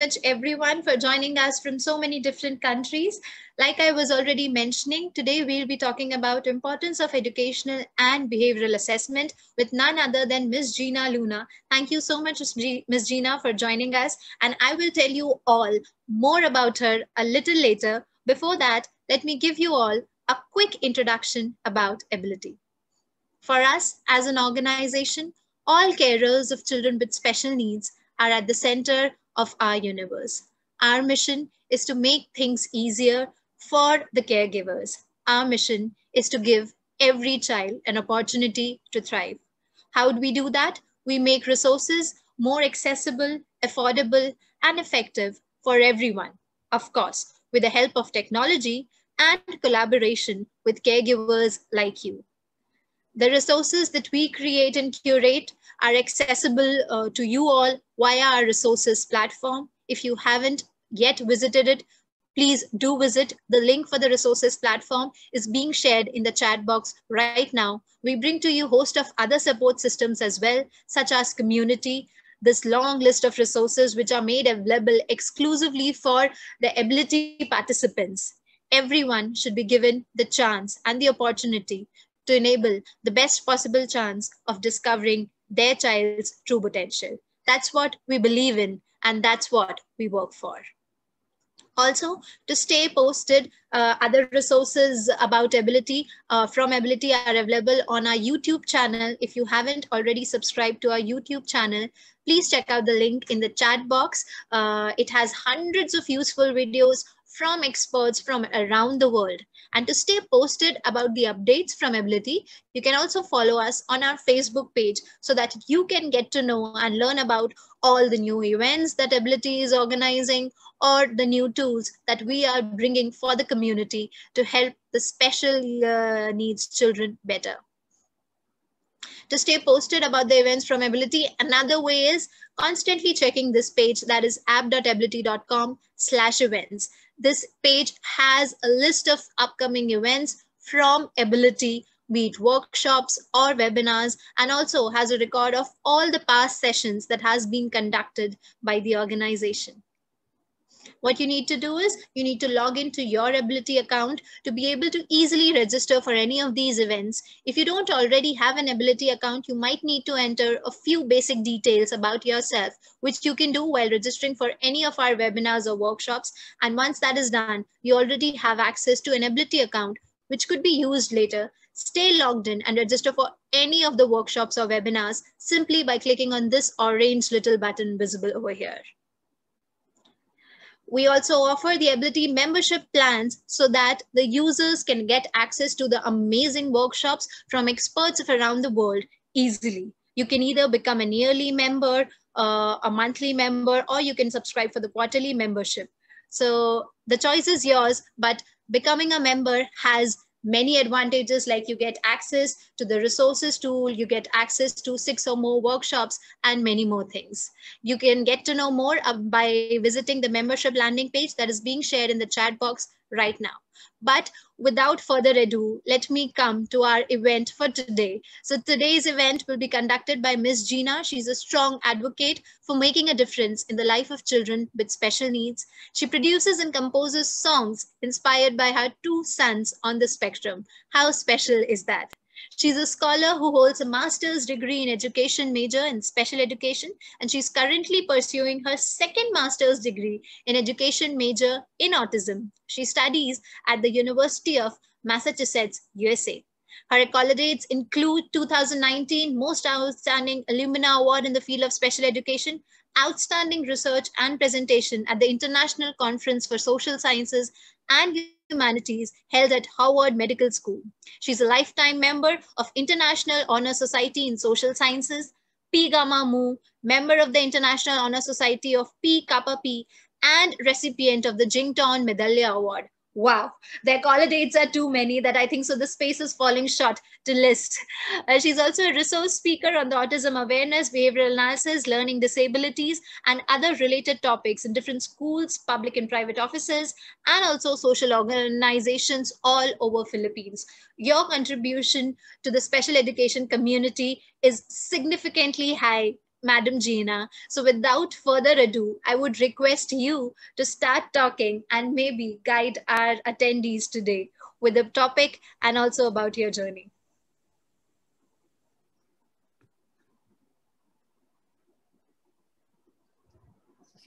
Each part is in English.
much everyone for joining us from so many different countries. Like I was already mentioning, today we'll be talking about importance of educational and behavioral assessment with none other than Miss Gina Luna. Thank you so much, Miss Gina, for joining us. And I will tell you all more about her a little later. Before that, let me give you all a quick introduction about ability. For us as an organization, all carers of children with special needs are at the center of our universe. Our mission is to make things easier for the caregivers. Our mission is to give every child an opportunity to thrive. How do we do that? We make resources more accessible, affordable, and effective for everyone. Of course, with the help of technology and collaboration with caregivers like you. The resources that we create and curate are accessible to you all via our resources platform. If you haven't yet visited it, please do visit. The link for the resources platform is being shared in the chat box right now. We bring to you a host of other support systems as well, such as community, this long list of resources which are made available exclusively for the ability participants. Everyone should be given the chance and the opportunity to enable the best possible chance of discovering their child's true potential. That's what we believe in, and that's what we work for. Also, to stay posted, other resources about ability from ability are available on our YouTube channel. If you haven't already subscribed to our YouTube channel, please check out the link in the chat box. It has hundreds of useful videos from experts from around the world. And to stay posted about the updates from Ability, you can also follow us on our Facebook page so that you can get to know and learn about all the new events that Ability is organizing or the new tools that we are bringing for the community to help the special needs children better. To stay posted about the events from Ability, another way is constantly checking this page, that is app.ability.com/events. This page has a list of upcoming events from Ability, be it workshops or webinars, and also has a record of all the past sessions that has been conducted by the organization. What you need to do is you need to log into your Ability account to be able to easily register for any of these events. If you don't already have an Ability account, you might need to enter a few basic details about yourself, which you can do while registering for any of our webinars or workshops. And once that is done, you already have access to an Ability account, which could be used later. Stay logged in and register for any of the workshops or webinars simply by clicking on this orange little button visible over here. We also offer the Ability membership plans so that the users can get access to the amazing workshops from experts around the world easily. You can either become an yearly member, a monthly member, or you can subscribe for the quarterly membership. So the choice is yours, but becoming a member has many advantages, like you get access to the resources tool, you get access to 6 or more workshops, and many more things. You can get to know more by visiting the membership landing page that is being shared in the chat box right now. But without further ado, let me come to our event for today. So today's event will be conducted by Miss Gina. She's a strong advocate for making a difference in the life of children with special needs. She produces and composes songs inspired by her 2 sons on the spectrum. How special is that? She's a scholar who holds a master's degree in education major in special education, and she's currently pursuing her 2nd master's degree in education major in autism. She studies at the University of Massachusetts, USA. Her accolades include 2019 Most Outstanding Alumna Award in the field of special education, Outstanding Research and Presentation at the International Conference for Social Sciences and Humanities held at Harvard Medical School. She's a lifetime member of International Honor Society in Social Sciences, Pi Gamma Mu, member of the International Honor Society of Pi Kappa Pi, and recipient of the Jington Medallia Award. Wow, their colloids are too many that I think so the space is falling short to list. She's also a resource speaker on the autism awareness, behavioral analysis, learning disabilities, and other related topics in different schools, public and private offices, and also social organizations all over Philippines. Your contribution to the special education community is significantly high Madam Gina. So without further ado, I would request you to start talking and maybe guide our attendees today with the topic and also about your journey.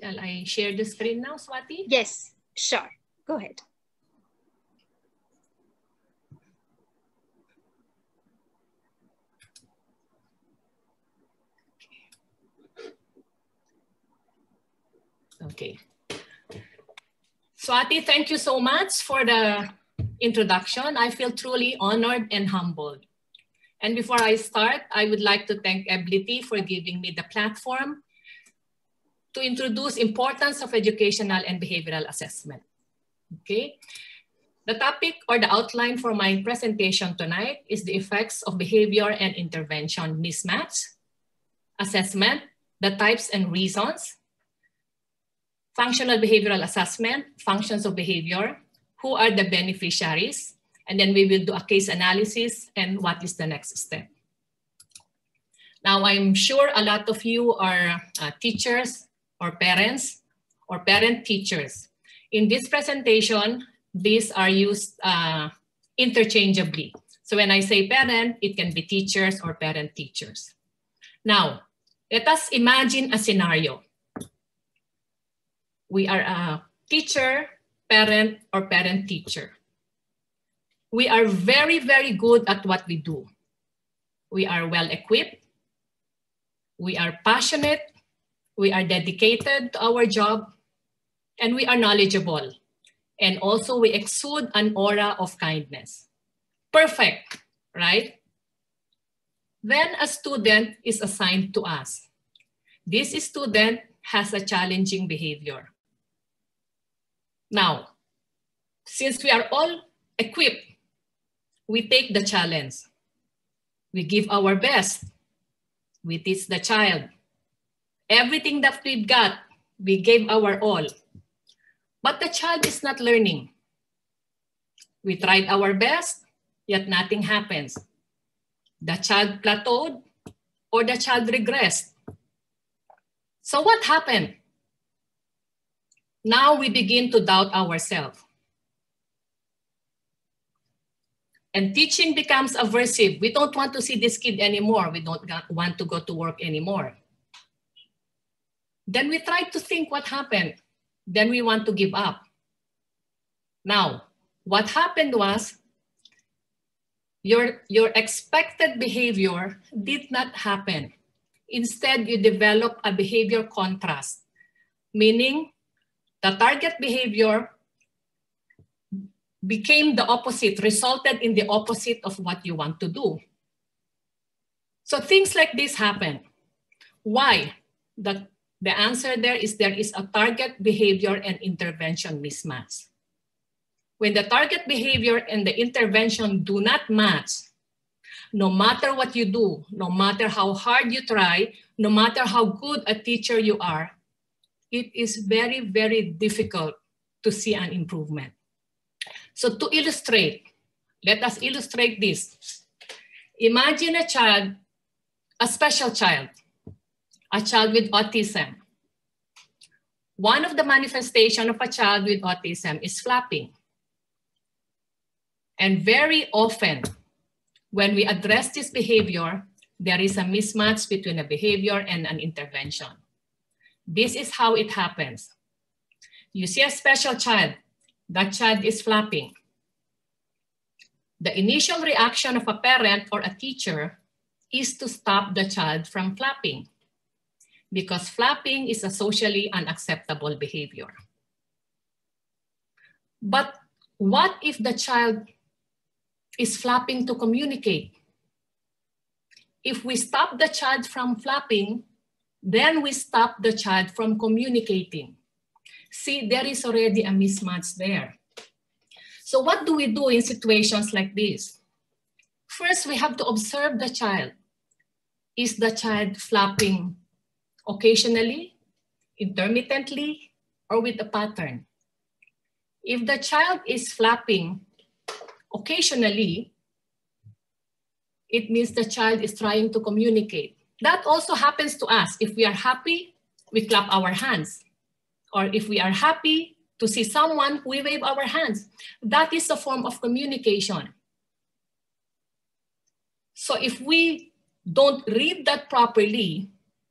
Shall I share the screen now, Swati? Yes, sure. Go ahead. Okay. Swati, thank you so much for the introduction. I feel truly honored and humbled. And before I start, I would like to thank Ability for giving me the platform to introduce importance of educational and behavioral assessment. Okay. The topic or the outline for my presentation tonight is the effects of behavior and intervention mismatch, assessment, the types and reasons, functional behavioral assessment, functions of behavior, who are the beneficiaries, and then we will do a case analysis and what is the next step. Now, I'm sure a lot of you are teachers or parents or parent teachers. In this presentation, these are used interchangeably. So when I say parent, it can be teachers or parent teachers. Now, let us imagine a scenario. We are a teacher, parent, or parent teacher. We are very, very good at what we do. We are well equipped. We are passionate. We are dedicated to our job. And we are knowledgeable. And also we exude an aura of kindness. Perfect, right? Then a student is assigned to us. This student has a challenging behavior. Now, since we are all equipped, we take the challenge. We give our best. We teach the child. Everything that we've got, we gave our all. But the child is not learning. We tried our best, yet nothing happens. The child plateaued or the child regressed. So what happened? Now we begin to doubt ourselves. And teaching becomes aversive. We don't want to see this kid anymore. We don't want to go to work anymore. Then we try to think what happened. Then we want to give up. Now, what happened was your expected behavior did not happen. Instead, you develop a behavior contrast, meaning the target behavior became the opposite, resulted in the opposite of what you want to do. So things like this happen. Why? The answer there is a target behavior and intervention mismatch. When the target behavior and the intervention do not match, no matter what you do, no matter how hard you try, no matter how good a teacher you are, it is very, very difficult to see an improvement. So to illustrate, let us illustrate this. Imagine a child, a special child, a child with autism. One of the manifestations of a child with autism is flapping. And very often, when we address this behavior, there is a mismatch between a behavior and an intervention. This is how it happens. You see a special child, that child is flapping. The initial reaction of a parent or a teacher is to stop the child from flapping, because flapping is a socially unacceptable behavior. But what if the child is flapping to communicate? If we stop the child from flapping, then we stop the child from communicating. See, there is already a mismatch there. So what do we do in situations like this? First, we have to observe the child. Is the child flapping occasionally, intermittently, or with a pattern? If the child is flapping occasionally, it means the child is trying to communicate. That also happens to us. If we are happy, we clap our hands. Or if we are happy to see someone, we wave our hands. That is a form of communication. So if we don't read that properly,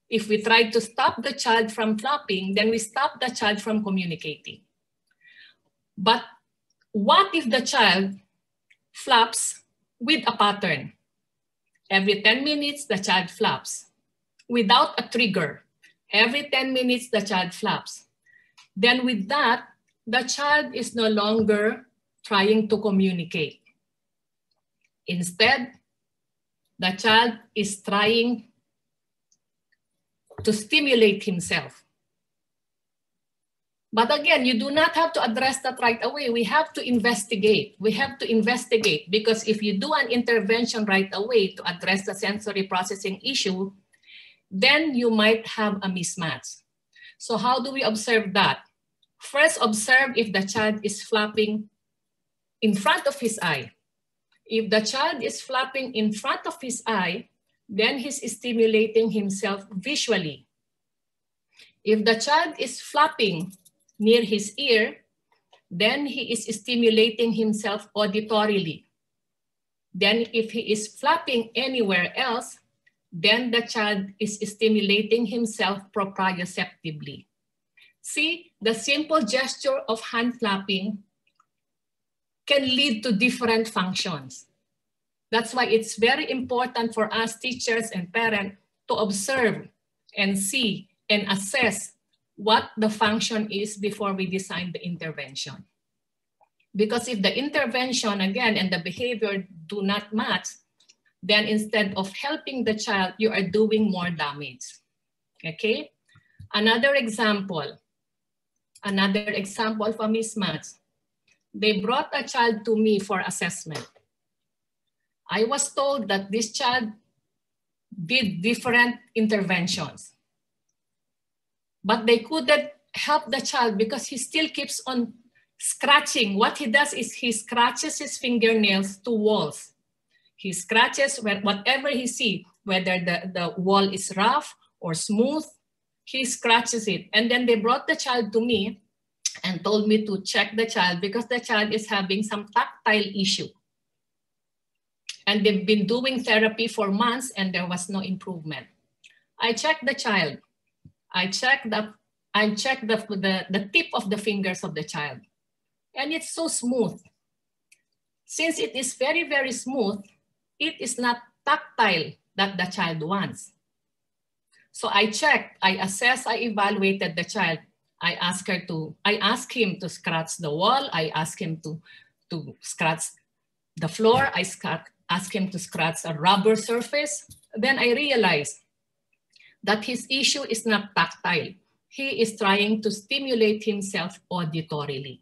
if we try to stop the child from clapping, then we stop the child from communicating. But what if the child flaps with a pattern? Every 10 minutes, the child flaps without a trigger. Every 10 minutes, the child flaps. Then with that, the child is no longer trying to communicate. Instead, the child is trying to stimulate himself. But again, you do not have to address that right away. We have to investigate. We have to investigate, because if you do an intervention right away to address the sensory processing issue, then you might have a mismatch. So how do we observe that? First, observe if the child is flapping in front of his eye. If the child is flapping in front of his eye, then he's stimulating himself visually. If the child is flapping near his ear, then he is stimulating himself auditorily. Then if he is flapping anywhere else, then the child is stimulating himself proprioceptively. See, the simple gesture of hand flapping can lead to different functions. That's why it's very important for us teachers and parents to observe and see and assess what the function is before we design the intervention. Because if the intervention, again, and the behavior do not match, then instead of helping the child, you are doing more damage, okay? Another example of a mismatch. They brought a child to me for assessment. I was told that this child did different interventions, but they couldn't help the child because he still keeps on scratching. What he does is he scratches his fingernails to walls. He scratches whatever he sees, whether the wall is rough or smooth, he scratches it. And then they brought the child to me and told me to check the child because the child is having some tactile issue. And they've been doing therapy for months and there was no improvement. I checked the child. I checked the tip of the fingers of the child. And it's so smooth. Since it is very, very smooth, it is not tactile that the child wants. So I checked, I assessed, I evaluated the child. I asked him to scratch the wall. I asked him to scratch the floor. I asked him to scratch a rubber surface. Then I realized that his issue is not tactile. He is trying to stimulate himself auditorily.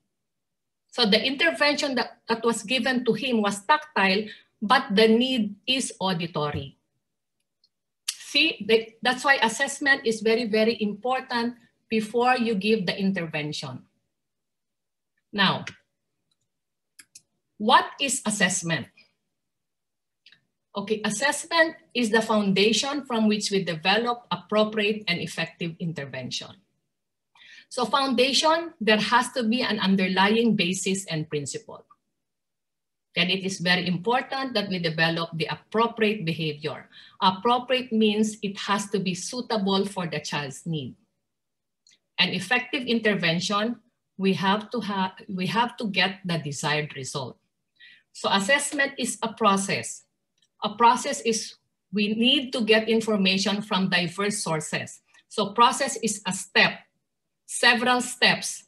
So the intervention that was given to him was tactile, but the need is auditory. See, that's why assessment is very, very important before you give the intervention. Now, what is assessment? Okay, assessment is the foundation from which we develop appropriate and effective intervention. So foundation, there has to be an underlying basis and principle. Then it is very important that we develop the appropriate behavior. Appropriate means it has to be suitable for the child's need. An effective intervention, we have to get the desired result. So assessment is a process. A process is we need to get information from diverse sources. So process is a step, several steps.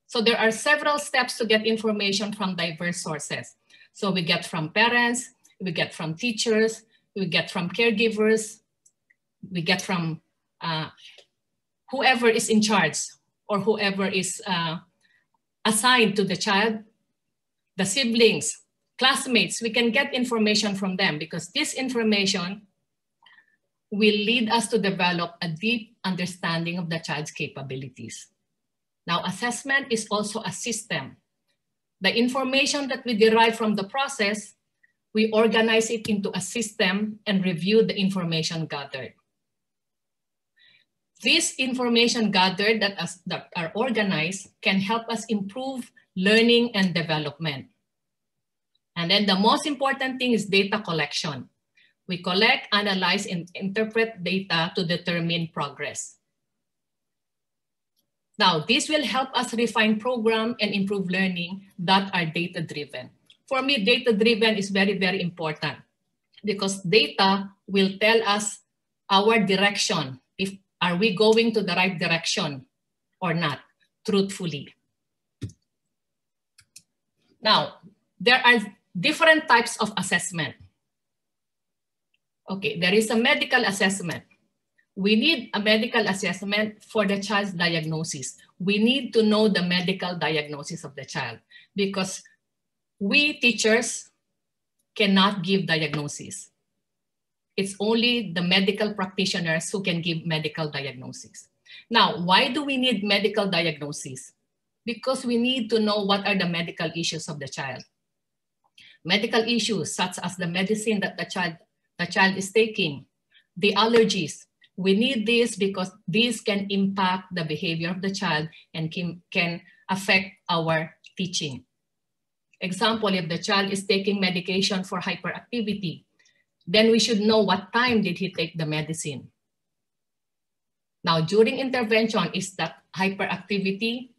So there are several steps to get information from diverse sources. So we get from parents, we get from teachers, we get from caregivers, we get from whoever is in charge or whoever is assigned to the child, the siblings, classmates. We can get information from them because this information will lead us to develop a deep understanding of the child's capabilities. Now, assessment is also a system. The information that we derive from the process, we organize it into a system and review the information gathered. This information gathered that are organized can help us improve learning and development. And then the most important thing is data collection. We collect, analyze, and interpret data to determine progress. Now, this will help us refine program and improve learning that are data-driven. For me, data-driven is very, very important because data will tell us our direction. If are we going to the right direction or not, truthfully. Now, there are different types of assessment. Okay, there is a medical assessment. We need a medical assessment for the child's diagnosis. We need to know the medical diagnosis of the child because we teachers cannot give diagnosis. It's only the medical practitioners who can give medical diagnosis. Now, why do we need medical diagnosis? Because we need to know what are the medical issues of the child. Medical issues such as the medicine that the child is taking, the allergies. We need this because this can impact the behavior of the child and can affect our teaching. Example, if the child is taking medication for hyperactivity, then we should know what time did he take the medicine. Now, during intervention, is that hyperactivity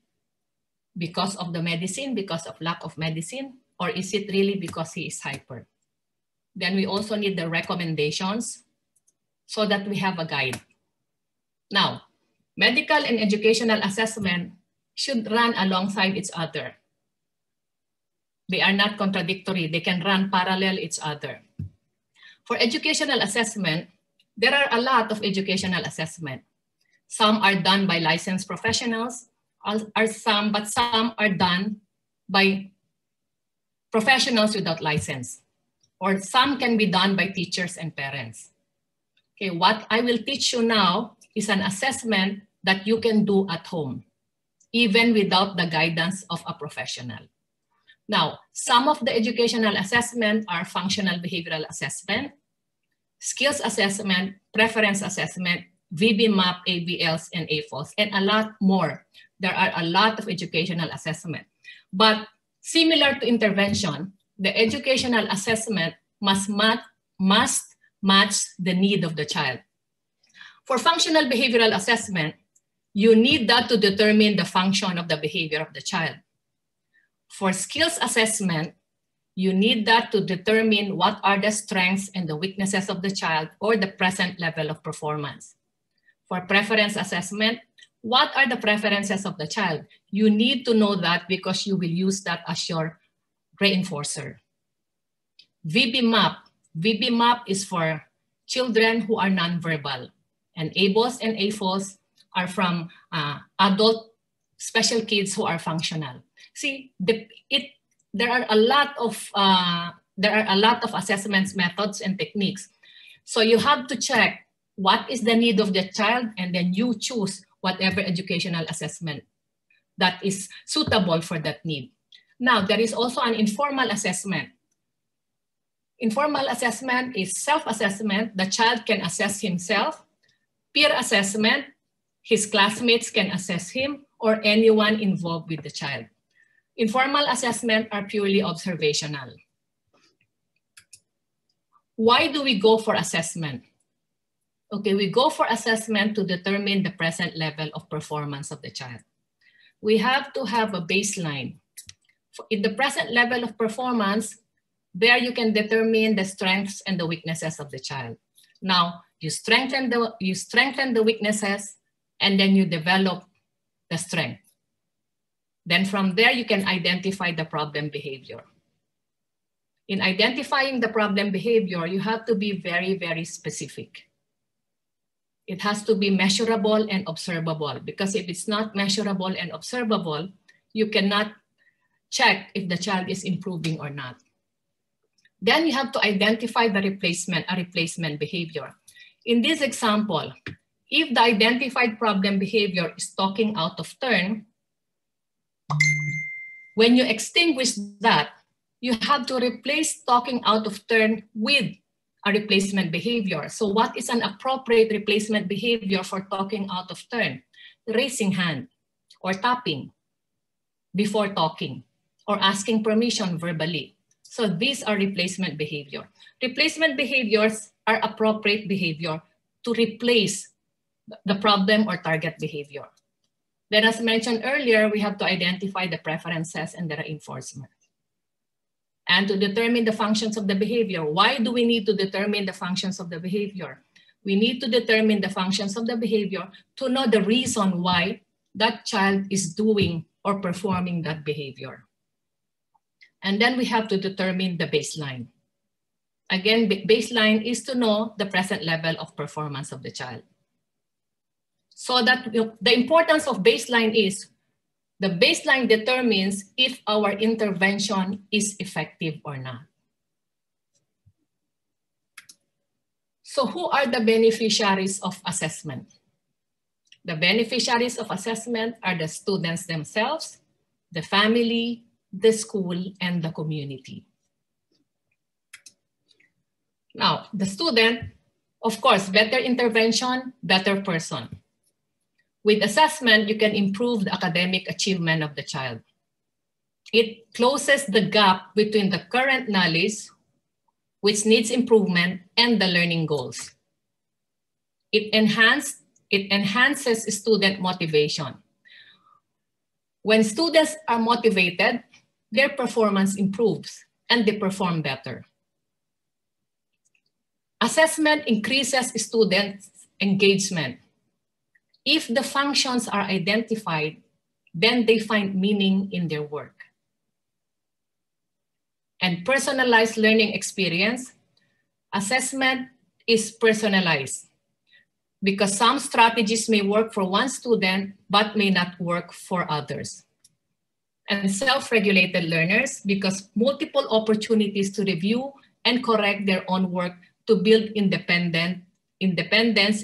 because of the medicine, because of lack of medicine, or is it really because he is hyper? Then we also need the recommendations so that we have a guide. Now, medical and educational assessment should run alongside each other. They are not contradictory. They can run parallel each other. For educational assessment, there are a lot of educational assessment. Some are done by licensed professionals, but some are done by professionals without license, or some can be done by teachers and parents. Okay, what I will teach you now is an assessment that you can do at home, even without the guidance of a professional. Now, some of the educational assessment are functional behavioral assessment, skills assessment, preference assessment, VB-MAP, ABLs, and AFOs, and a lot more. There are a lot of educational assessment. But similar to intervention, the educational assessment must match the need of the child. For functional behavioral assessment, you need that to determine the function of the behavior of the child. For skills assessment, you need that to determine what are the strengths and the weaknesses of the child or the present level of performance. For preference assessment, what are the preferences of the child? You need to know that because you will use that as your reinforcer. VB-MAP is for children who are nonverbal, and ABOs and AFOs are from adult special kids who are functional. See, there are a lot of assessments, methods, and techniques. So you have to check what is the need of the child, and then you choose whatever educational assessment that is suitable for that need. Now, there is also an informal assessment. Informal assessment is self-assessment. The child can assess himself. Peer assessment, his classmates can assess him or anyone involved with the child. Informal assessment are purely observational. Why do we go for assessment? Okay, we go for assessment to determine the present level of performance of the child. We have to have a baseline. In the present level of performance, there you can determine the strengths and the weaknesses of the child. Now, you strengthen the weaknesses, and then you develop the strength. Then from there, you can identify the problem behavior. In identifying the problem behavior, you have to be very, very specific. It has to be measurable and observable, because if it's not measurable and observable, you cannot check if the child is improving or not. Then you have to identify the a replacement behavior. In this example, if the identified problem behavior is talking out of turn, when you extinguish that, you have to replace talking out of turn with a replacement behavior. So what is an appropriate replacement behavior for talking out of turn? Raising hand or tapping before talking or asking permission verbally. So these are replacement behavior. Replacement behaviors are appropriate behavior to replace the problem or target behavior. Then as mentioned earlier, we have to identify the preferences and the reinforcement. And to determine the functions of the behavior. Why do we need to determine the functions of the behavior? We need to determine the functions of the behavior to know the reason why that child is doing or performing that behavior. And then we have to determine the baseline. Again, baseline is to know the present level of performance of the child. So that the importance of baseline is the baseline determines if our intervention is effective or not. So who are the beneficiaries of assessment? The beneficiaries of assessment are the students themselves, the family, the school, and the community. Now, the student, of course, better intervention, better person. With assessment, you can improve the academic achievement of the child. It closes the gap between the current knowledge, which needs improvement, and the learning goals. It enhances student motivation. When students are motivated, their performance improves and they perform better. Assessment increases students' engagement. If the functions are identified, then they find meaning in their work. And personalized learning experience, assessment is personalized because some strategies may work for one student, but may not work for others. And self-regulated learners because multiple opportunities to review and correct their own work to build independence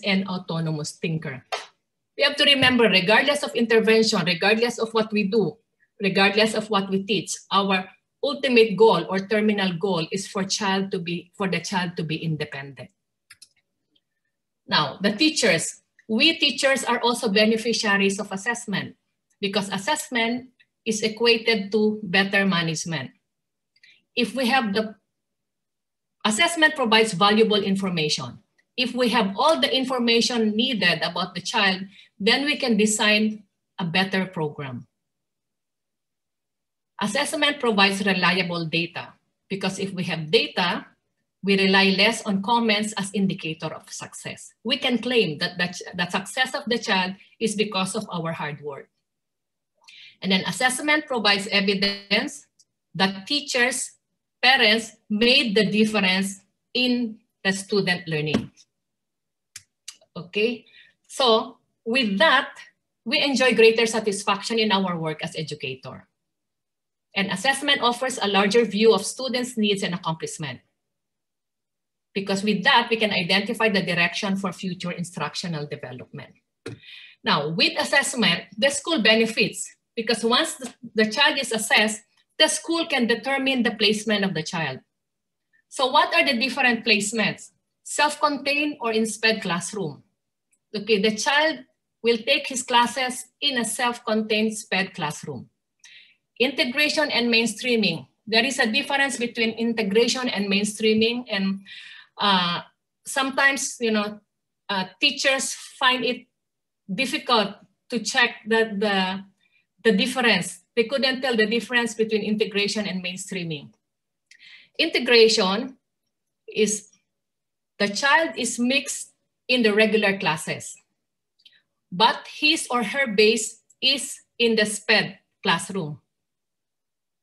and autonomous thinker. We have to remember, regardless of intervention, regardless of what we do, regardless of what we teach, our ultimate goal or terminal goal is for the child to be independent. Now, the teachers. We teachers are also beneficiaries of assessment because assessment is equated to better management. If we have assessment provides valuable information. If we have all the information needed about the child, then we can design a better program. Assessment provides reliable data because if we have data, we rely less on comments as indicator of success. We can claim that the success of the child is because of our hard work. And then assessment provides evidence that teachers, parents made the difference in the student learning. Okay, so with that, we enjoy greater satisfaction in our work as educator. And assessment offers a larger view of students' needs and accomplishment. Because with that, we can identify the direction for future instructional development. Now, with assessment, the school benefits because once the child is assessed, the school can determine the placement of the child. So what are the different placements? Self-contained or in SPED classroom. Okay, the child will take his classes in a self-contained SPED classroom. Integration and mainstreaming. There is a difference between integration and mainstreaming, and sometimes, teachers find it difficult to check the difference. They couldn't tell the difference between integration and mainstreaming. Integration is the child is mixed in the regular classes, but his or her base is in the SPED classroom,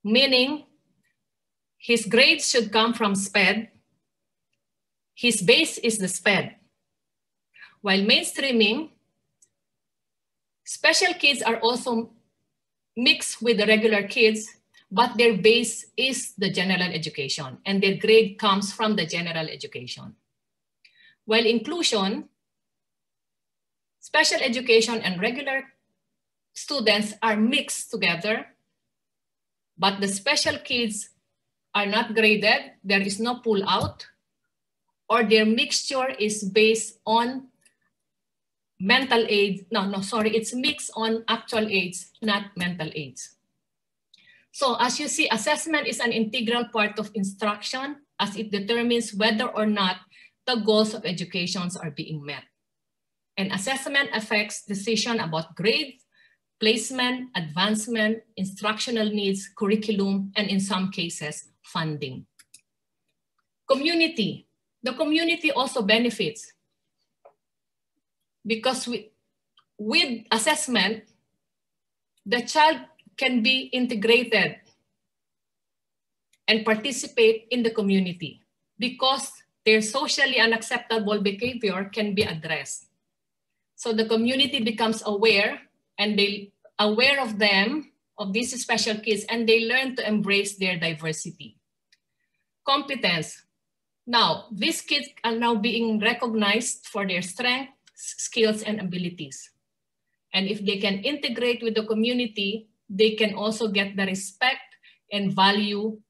meaning his grades should come from SPED. His base is the SPED. While mainstreaming, special kids are also mixed with the regular kids, but their base is the general education and their grade comes from the general education. While inclusion, special education and regular students are mixed together, but the special kids are not graded. There is no pull out. or their mixture is based on mental aids. It's mixed on actual aids, not mental aids. So as you see, assessment is an integral part of instruction as it determines whether or not the goals of education are being met. And assessment affects decision about grades, placement, advancement, instructional needs, curriculum, and in some cases, funding. Community. The community also benefits because with assessment, the child can be integrated and participate in the community because their socially unacceptable behavior can be addressed. So the community becomes aware and they aware of them, of these special kids, and they learn to embrace their diversity. Competence. Now, these kids are now being recognized for their strengths, skills, and abilities. And if they can integrate with the community, they can also get the respect and value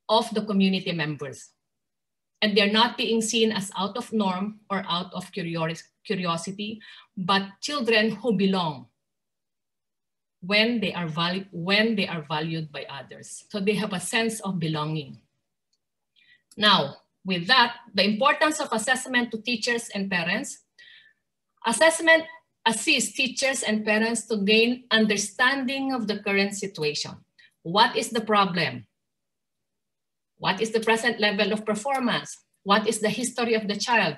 of the community members. And they're not being seen as out of norm or out of curiosity, but children who belong when they are valued by others. So they have a sense of belonging. Now, with that, the importance of assessment to teachers and parents. Assessment assists teachers and parents to gain understanding of the current situation. What is the problem? What is the present level of performance? What is the history of the child?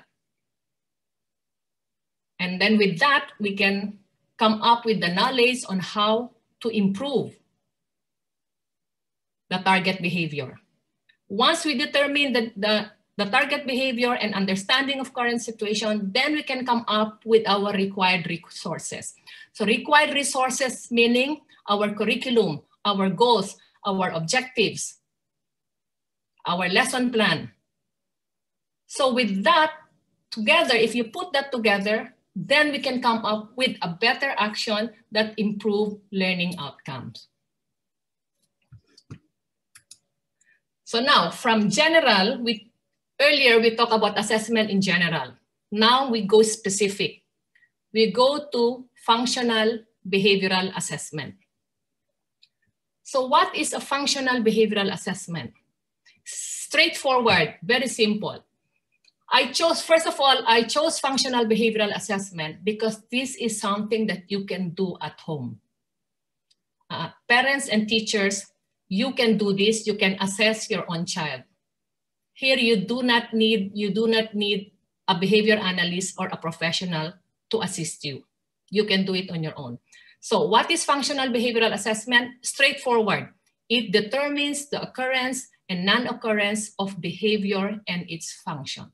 And then with that, we can come up with the knowledge on how to improve the target behavior. Once we determine the target behavior and understanding of current situation, then we can come up with our required resources. So required resources meaning our curriculum, our goals, our objectives, our lesson plan. So with that together, if you put that together, then we can come up with a better action that improve learning outcomes. So now from general, earlier we talked about assessment in general. Now we go specific. We go to functional behavioral assessment. So what is a functional behavioral assessment? Straightforward, very simple. First of all, I chose functional behavioral assessment because this is something that you can do at home. Parents and teachers, you can do this, you can assess your own child. Here, you do not need a behavior analyst or a professional to assist you. You can do it on your own. So what is functional behavioral assessment? Straightforward. It determines the occurrence and non-occurrence of behavior and its function.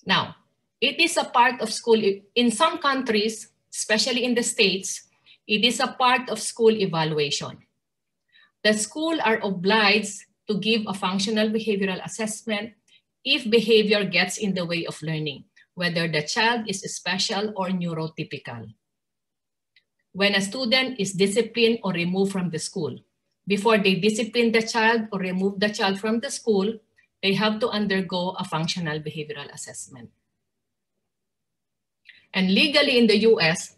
Now, it is a part of school. In some countries, especially in the States, it is a part of school evaluation. The school are obliged to give a functional behavioral assessment if behavior gets in the way of learning, whether the child is special or neurotypical. When a student is disciplined or removed from the school, before they discipline the child or remove the child from the school, they have to undergo a functional behavioral assessment. And legally in the US,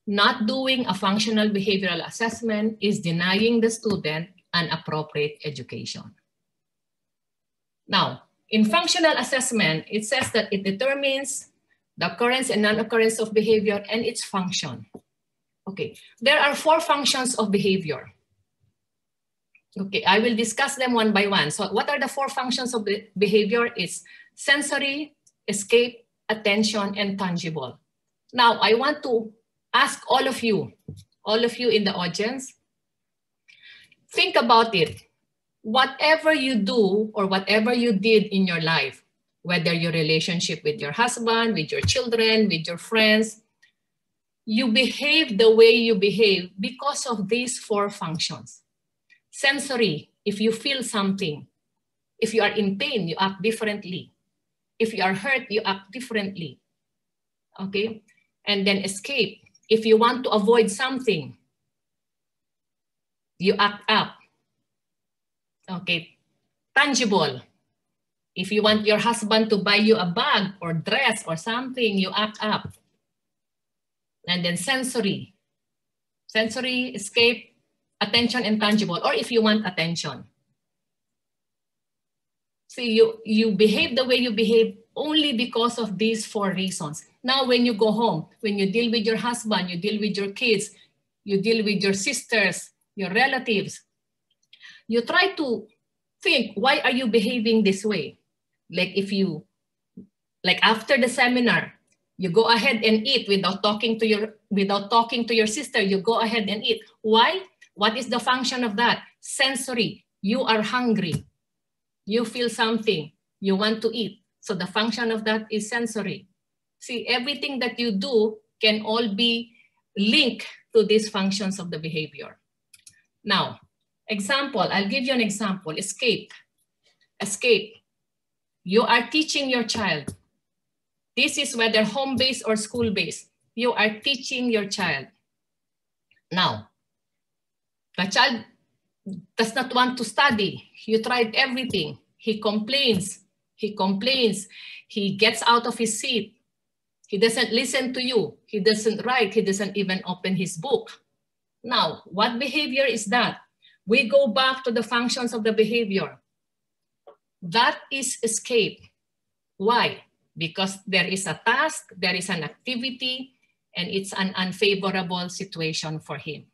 not doing a functional behavioral assessment is denying the student an appropriate education. Now, in functional assessment, it says that it determines the occurrence and non-occurrence of behavior and its function. Okay, there are 4 functions of behavior. Okay, I will discuss them one by one. So what are the 4 functions of the behavior? It's sensory, escape, attention, and tangible. Now, I want to ask all of you in the audience, think about it. Whatever you do or whatever you did in your life, whether your relationship with your husband, with your children, with your friends, you behave the way you behave because of these 4 functions. Sensory, if you feel something. If you are in pain, you act differently. If you are hurt, you act differently. Okay? And then escape. If you want to avoid something, you act up. Okay? Tangible. If you want your husband to buy you a bag or dress or something, you act up. And then sensory. Sensory, escape, attention, intangible, or if you want attention. See, you behave the way you behave only because of these 4 reasons. Now, when you go home, when you deal with your husband, you deal with your kids, you deal with your sisters, your relatives, you try to think, why are you behaving this way? Like after the seminar, you go ahead and eat without talking to your sister, you go ahead and eat. Why? What is the function of that? Sensory. You are hungry. You feel something. You want to eat. So the function of that is sensory. See, everything that you do can all be linked to these functions of the behavior. Now, example, I'll give you an example. Escape. Escape. You are teaching your child. This is whether home-based or school-based. You are teaching your child. Now, the child does not want to study. You tried everything. He complains. He complains. He gets out of his seat. He doesn't listen to you. He doesn't write. He doesn't even open his book. Now, what behavior is that? We go back to the functions of the behavior. That is escape. Why? Because there is a task, there is an activity, and it's an unfavorable situation for him.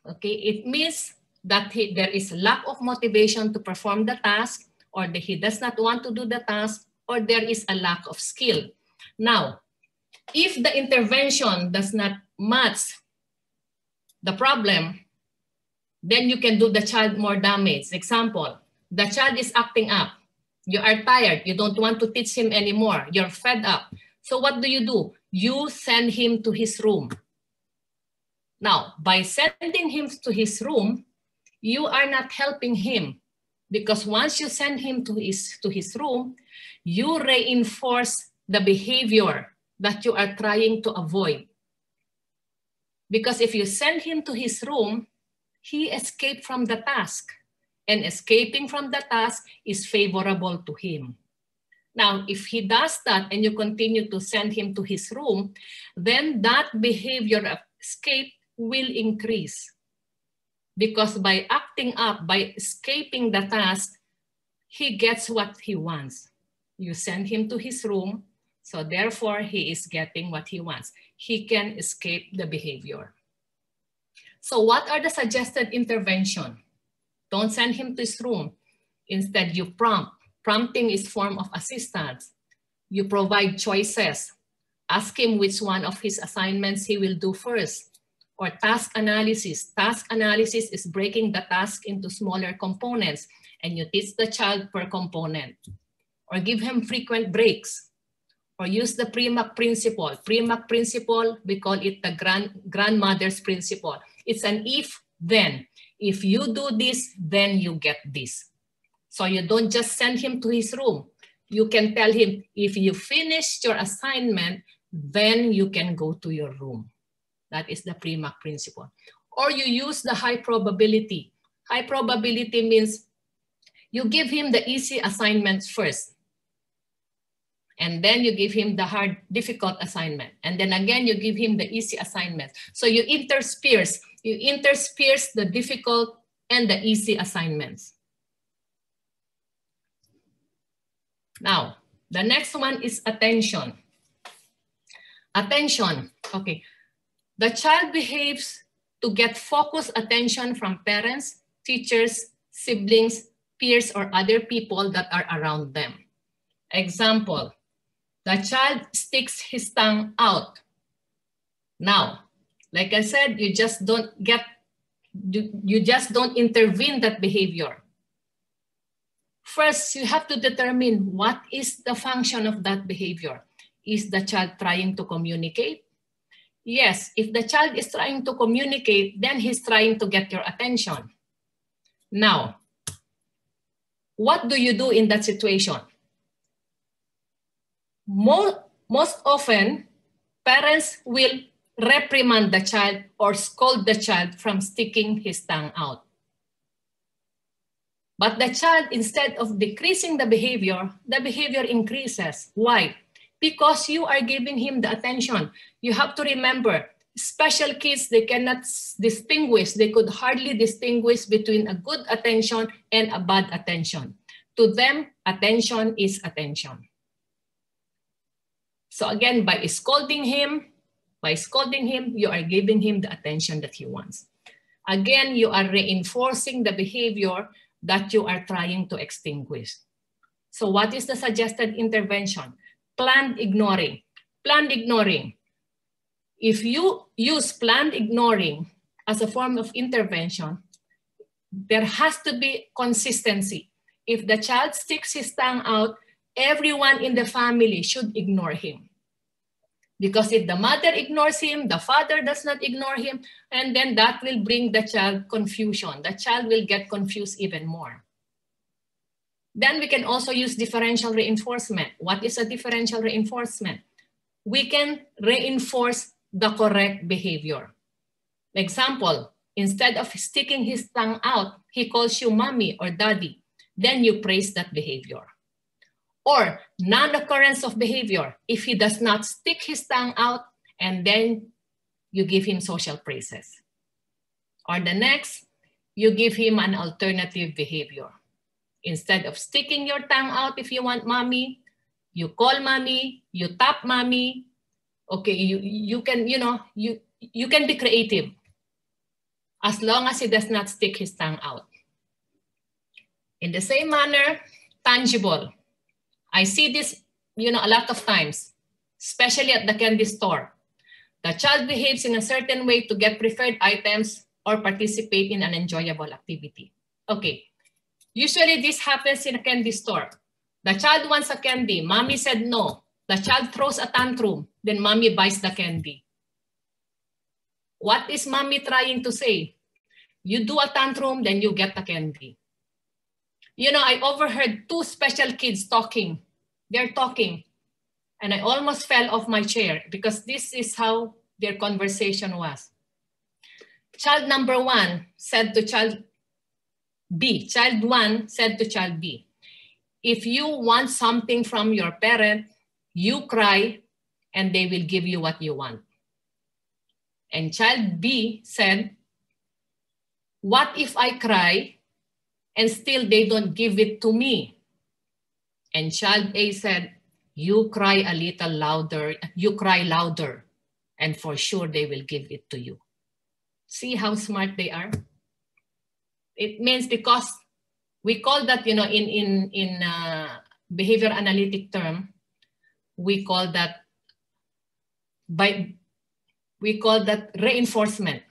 Okay, it means that there is lack of motivation to perform the task, or that he does not want to do the task, or there is a lack of skill. Now, if the intervention does not match the problem, then you can do the child more damage. Example, the child is acting up. You are tired. You don't want to teach him anymore. You're fed up. So what do? You send him to his room. Now, by sending him to his room, you are not helping him, because once you send him to his room, you reinforce the behavior that you are trying to avoid. Because if you send him to his room, he escaped from the task, and escaping from the task is favorable to him. Now, if he does that and you continue to send him to his room, then that behavior of escape will increase. Because by acting up, by escaping the task, he gets what he wants. You send him to his room, so therefore he is getting what he wants. He can escape the behavior. So what are the suggested intervention? Don't send him to his room. Instead, you prompt. Prompting is form of assistance. You provide choices. Ask him which one of his assignments he will do first. Or task analysis. Task analysis is breaking the task into smaller components, and you teach the child per component. Or give him frequent breaks. Or use the pre-MAC principle. Pre-MAC principle, we call it the grandmother's principle. It's an if-then. If you do this, then you get this. So you don't just send him to his room. You can tell him, if you finish your assignment, then you can go to your room. That is the pre-MAC principle. Or you use the high probability. High probability means you give him the easy assignments first. And then you give him the hard, difficult assignment. And then again, you give him the easy assignment. So you intersperse the difficult and the easy assignments. Now, the next one is attention. Attention, okay. The child behaves to get focused attention from parents, teachers, siblings, peers, or other people that are around them. Example, the child sticks his tongue out. Now, like I said, you just don't intervene that behavior. First, you have to determine what is the function of that behavior. Is the child trying to communicate? Yes, if the child is trying to communicate, then he's trying to get your attention. Now, what do you do in that situation? Most often, parents will reprimand the child or scold the child from sticking his tongue out. But the child, instead of decreasing the behavior increases. Why? Because you are giving him the attention. You have to remember, special kids, they cannot distinguish. They could hardly distinguish between a good attention and a bad attention. To them, attention is attention. So again, by scolding him, you are giving him the attention that he wants. Again, you are reinforcing the behavior that you are trying to extinguish. So what is the suggested intervention? Planned ignoring. Planned ignoring. If you use planned ignoring as a form of intervention, there has to be consistency. If the child sticks his tongue out, everyone in the family should ignore him. Because if the mother ignores him, the father does not ignore him, and then that will bring the child confusion. The child will get confused even more. Then we can also use differential reinforcement. What is a differential reinforcement? We can reinforce the correct behavior. Example, instead of sticking his tongue out, he calls you mommy or daddy. Then you praise that behavior. Or non-occurrence of behavior. If he does not stick his tongue out, and then you give him social praises. Or the next, you give him an alternative behavior. Instead of sticking your tongue out if you want mommy, you call mommy, you tap mommy. Okay, you can be creative as long as he does not stick his tongue out. In the same manner, tangible. I see this, a lot of times, especially at the candy store. The child behaves in a certain way to get preferred items or participate in an enjoyable activity. Okay, usually this happens in a candy store. The child wants a candy, mommy said no. The child throws a tantrum, then mommy buys the candy. What is mommy trying to say? You do a tantrum, then you get the candy. I overheard two special kids talking. They're talking. And I almost fell off my chair because this is how their conversation was. Child number one said to child B. Child one said to child B, if you want something from your parent, you cry and they will give you what you want. And child B said, what if I cry and still they don't give it to me? And child A said, you cry a little louder, you cry louder, and for sure they will give it to you. See how smart they are? It means because we call that, in behavior analytic term, we call that reinforcement.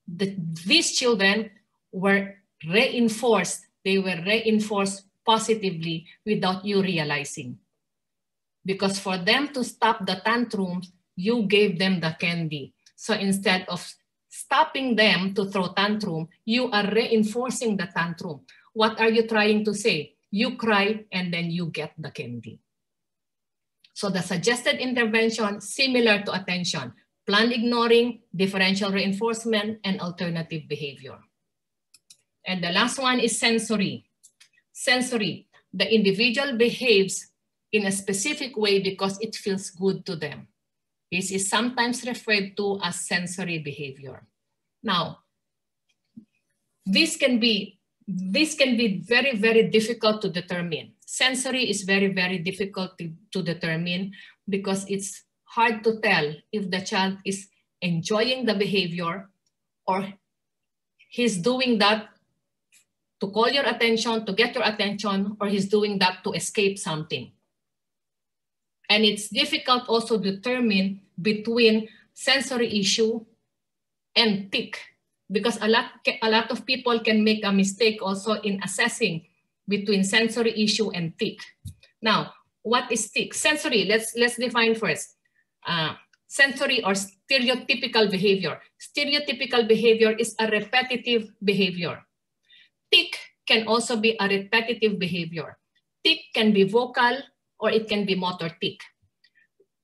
These children were reinforced. They were reinforced positively without you realizing. Because for them to stop the tantrums, you gave them the candy. So instead of stopping them to throw tantrum, you are reinforcing the tantrum. What are you trying to say? You cry and then you get the candy. So the suggested intervention, similar to attention, planned ignoring, differential reinforcement, and alternative behavior. And the last one is sensory. Sensory, the individual behaves in a specific way because it feels good to them. This is sometimes referred to as sensory behavior. Now, this can be very, very difficult to determine. Sensory is very, very difficult to determine because it's hard to tell if the child is enjoying the behavior or he's doing that to call your attention, to get your attention, or he's doing that to escape something. And it's difficult also to determine between sensory issue and tic, because a lot of people can make a mistake also in assessing between sensory issue and tic. Now, what is tic? Sensory, let's define first. Sensory or stereotypical behavior. Stereotypical behavior is a repetitive behavior. Tic can also be a repetitive behavior. Tic can be vocal or it can be motor tic.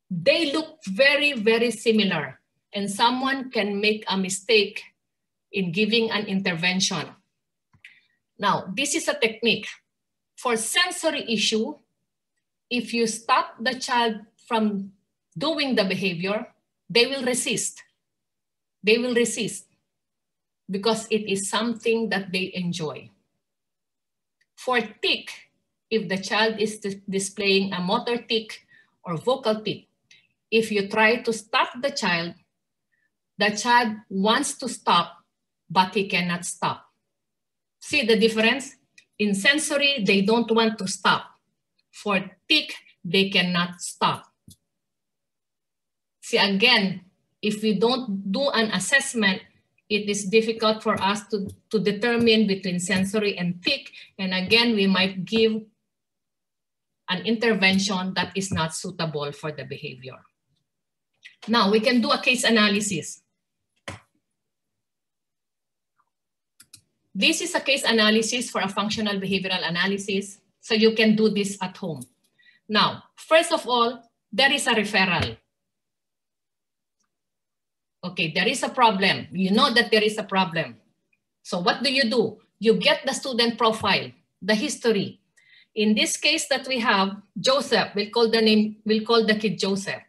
They look very, very similar, and someone can make a mistake in giving an intervention. Now, this is a technique. For sensory issue, if you stop the child from doing the behavior, they will resist. They will resist because it is something that they enjoy. For tic, if the child is displaying a motor tic or vocal tic, if you try to stop the child wants to stop, but he cannot stop. See the difference? In sensory, they don't want to stop. For tic, they cannot stop. See, again, if we don't do an assessment, it is difficult for us to determine between sensory and tic. And again, we might give an intervention that is not suitable for the behavior. Now, we can do a case analysis. This is a case analysis for a functional behavioral analysis. So you can do this at home. Now, first of all, there is a referral. Okay, there is a problem. You know that there is a problem. So what do? You get the student profile, the history. In this case that we have, Joseph, we'll call the kid Joseph.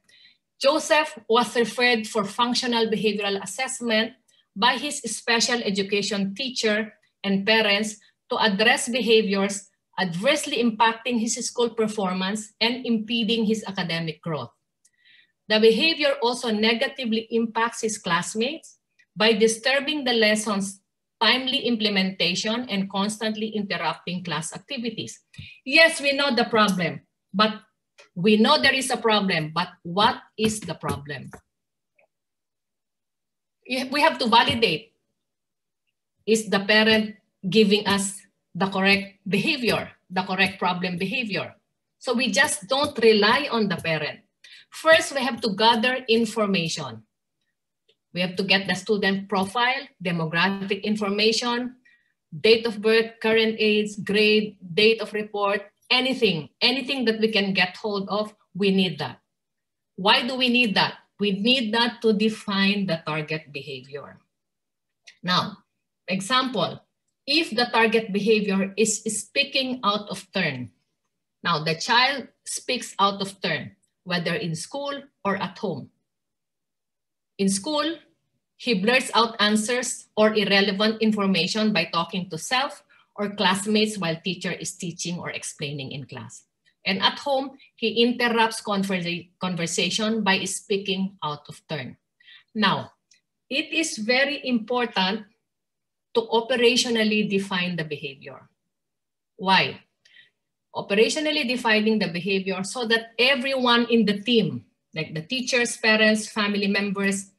Joseph was referred for functional behavioral assessment by his special education teacher and parents to address behaviors adversely impacting his school performance and impeding his academic growth. The behavior also negatively impacts his classmates by disturbing the lesson's timely implementation and constantly interrupting class activities. Yes, we know the problem, but we know there is a problem, but what is the problem? We have to validate. Is the parent giving us the correct behavior, the correct problem behavior? So we just don't rely on the parent. First, we have to gather information. We have to get the student profile, demographic information, date of birth, current age, grade, date of report, anything that we can get hold of, we need that. Why do we need that? We need that to define the target behavior. Now, example, if the target behavior is speaking out of turn. Now, the child speaks out of turn, whether in school or at home. In school, he blurts out answers or irrelevant information by talking to self or classmates while teacher is teaching or explaining in class. And at home, he interrupts conversation by speaking out of turn. Now, it is very important to operationally define the behavior. Why? Operationally defining the behavior so that everyone in the team, like the teachers, parents, family members,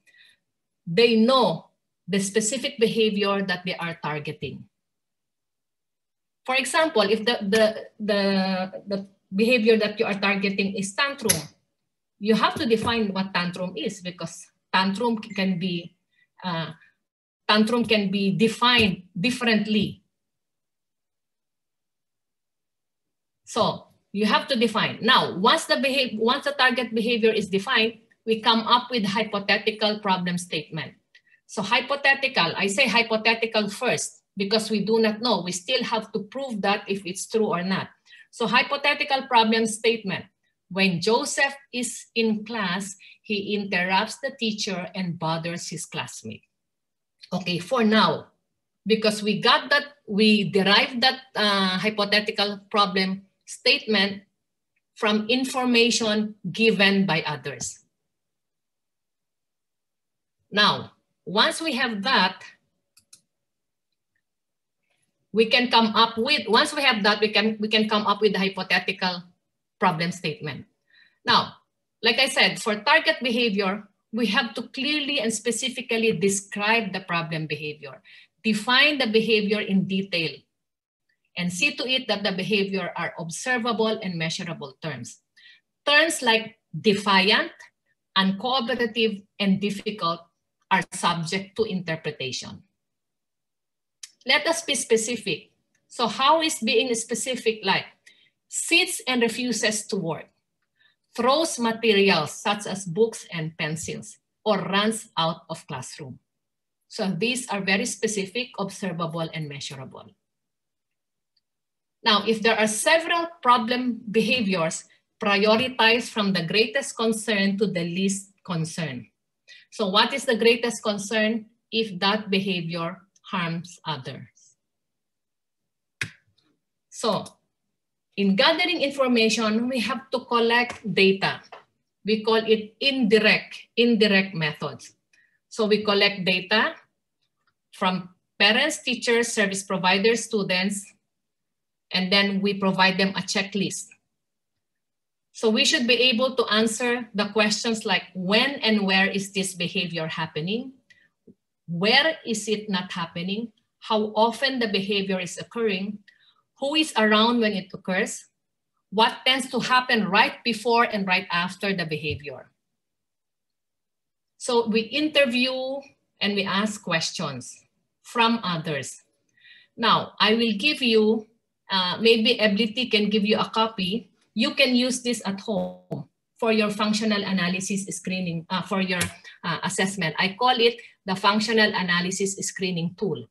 they know the specific behavior that they are targeting. For example, if the behavior that you are targeting is tantrum, you have to define what tantrum is, because tantrum can be defined differently. So you have to define. Now, once the target behavior is defined, we come up with hypothetical problem statement. So hypothetical, I say hypothetical first because we do not know. We still have to prove that if it's true or not. So hypothetical problem statement. When Joseph is in class, he interrupts the teacher and bothers his classmate. Okay, for now, because we derived that hypothetical problem statement from information given by others. Now, once we have that, we can come up with, we can come up with the hypothetical problem statement. Now, like I said, for target behavior, we have to clearly and specifically describe the problem behavior, define the behavior in detail, and see to it that the behavior are observable and measurable terms. Terms like defiant, uncooperative, and difficult are subject to interpretation. Let us be specific. So how is being specific like? Sits and refuses to work, throws materials such as books and pencils, or runs out of classroom. So these are very specific, observable, and measurable. Now, if there are several problem behaviors, prioritize from the greatest concern to the least concern. So what is the greatest concern? If that behavior harms others. So in gathering information, we have to collect data. We call it indirect methods. So we collect data from parents, teachers, service providers, students, and then we provide them a checklist. So we should be able to answer the questions like when and where is this behavior happening? Where is it not happening? How often the behavior is occurring? Who is around when it occurs? What tends to happen right before and right after the behavior? So we interview and we ask questions from others. Now, I will give you, maybe Ability can give you a copy. You can use this at home for your functional analysis screening, for your assessment. I call it the functional analysis screening tool.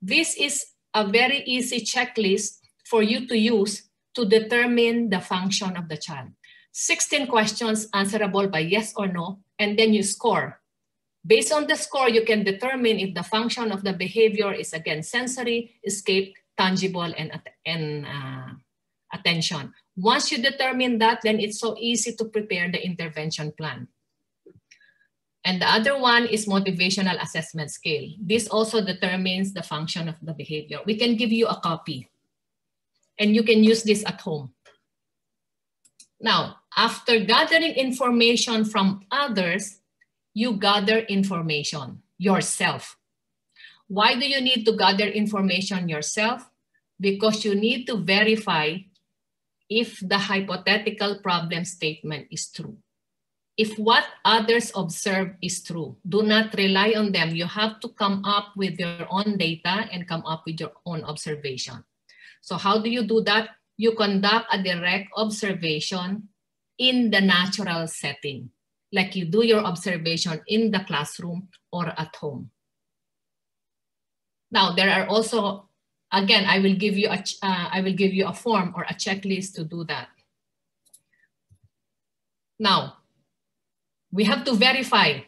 This is a very easy checklist for you to use to determine the function of the child. 16 questions answerable by yes or no, and then you score. Based on the score, you can determine if the function of the behavior is again sensory, escape, tangible, and attention. Once you determine that, then it's so easy to prepare the intervention plan. And the other one is motivational assessment scale. This also determines the function of the behavior. We can give you a copy and you can use this at home. Now, after gathering information from others, you gather information yourself. Why do you need to gather information yourself? Because you need to verify if the hypothetical problem statement is true. If what others observe is true, do not rely on them. You have to come up with your own data and come up with your own observation. So how do you do that? You conduct a direct observation in the natural setting, like you do your observation in the classroom or at home. Now, there are also, again, I will give you a form or a checklist to do that. Now, we have to verify,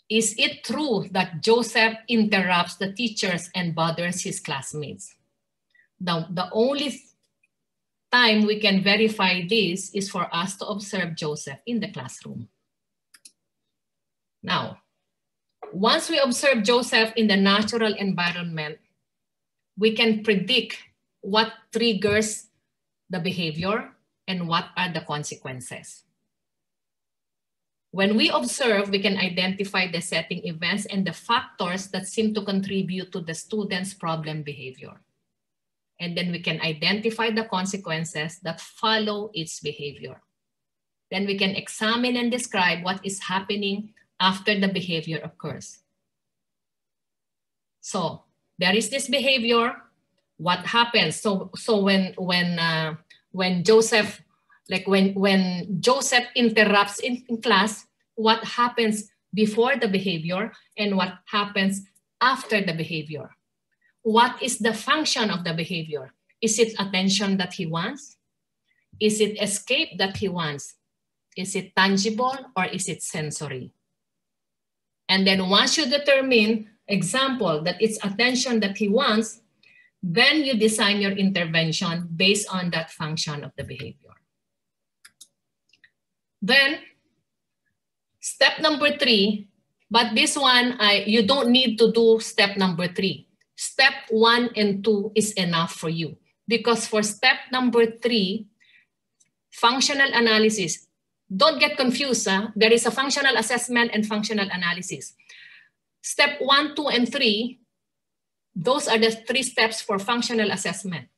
is it true that Joseph interrupts the teachers and bothers his classmates? Now, the only time we can verify this is for us to observe Joseph in the classroom. Now, once we observe Joseph in the natural environment, we can predict what triggers the behavior and what are the consequences. When we observe, we can identify the setting events and the factors that seem to contribute to the student's problem behavior. And then we can identify the consequences that follow its behavior. Then we can examine and describe what is happening after the behavior occurs. So there is this behavior, what happens? So when Joseph, when Joseph interrupts in class, what happens before the behavior and what happens after the behavior? What is the function of the behavior? Is it attention that he wants? Is it escape that he wants? Is it tangible or is it sensory? And then once you determine, example, that it's attention that he wants, then you design your intervention based on that function of the behavior. Then, step number 3, but this one, you don't need to do step number 3. Step 1 and 2 is enough for you. Because for step number 3, functional analysis, don't get confused. There is a functional assessment and functional analysis. Step 1, 2, and 3, those are the 3 steps for functional assessment.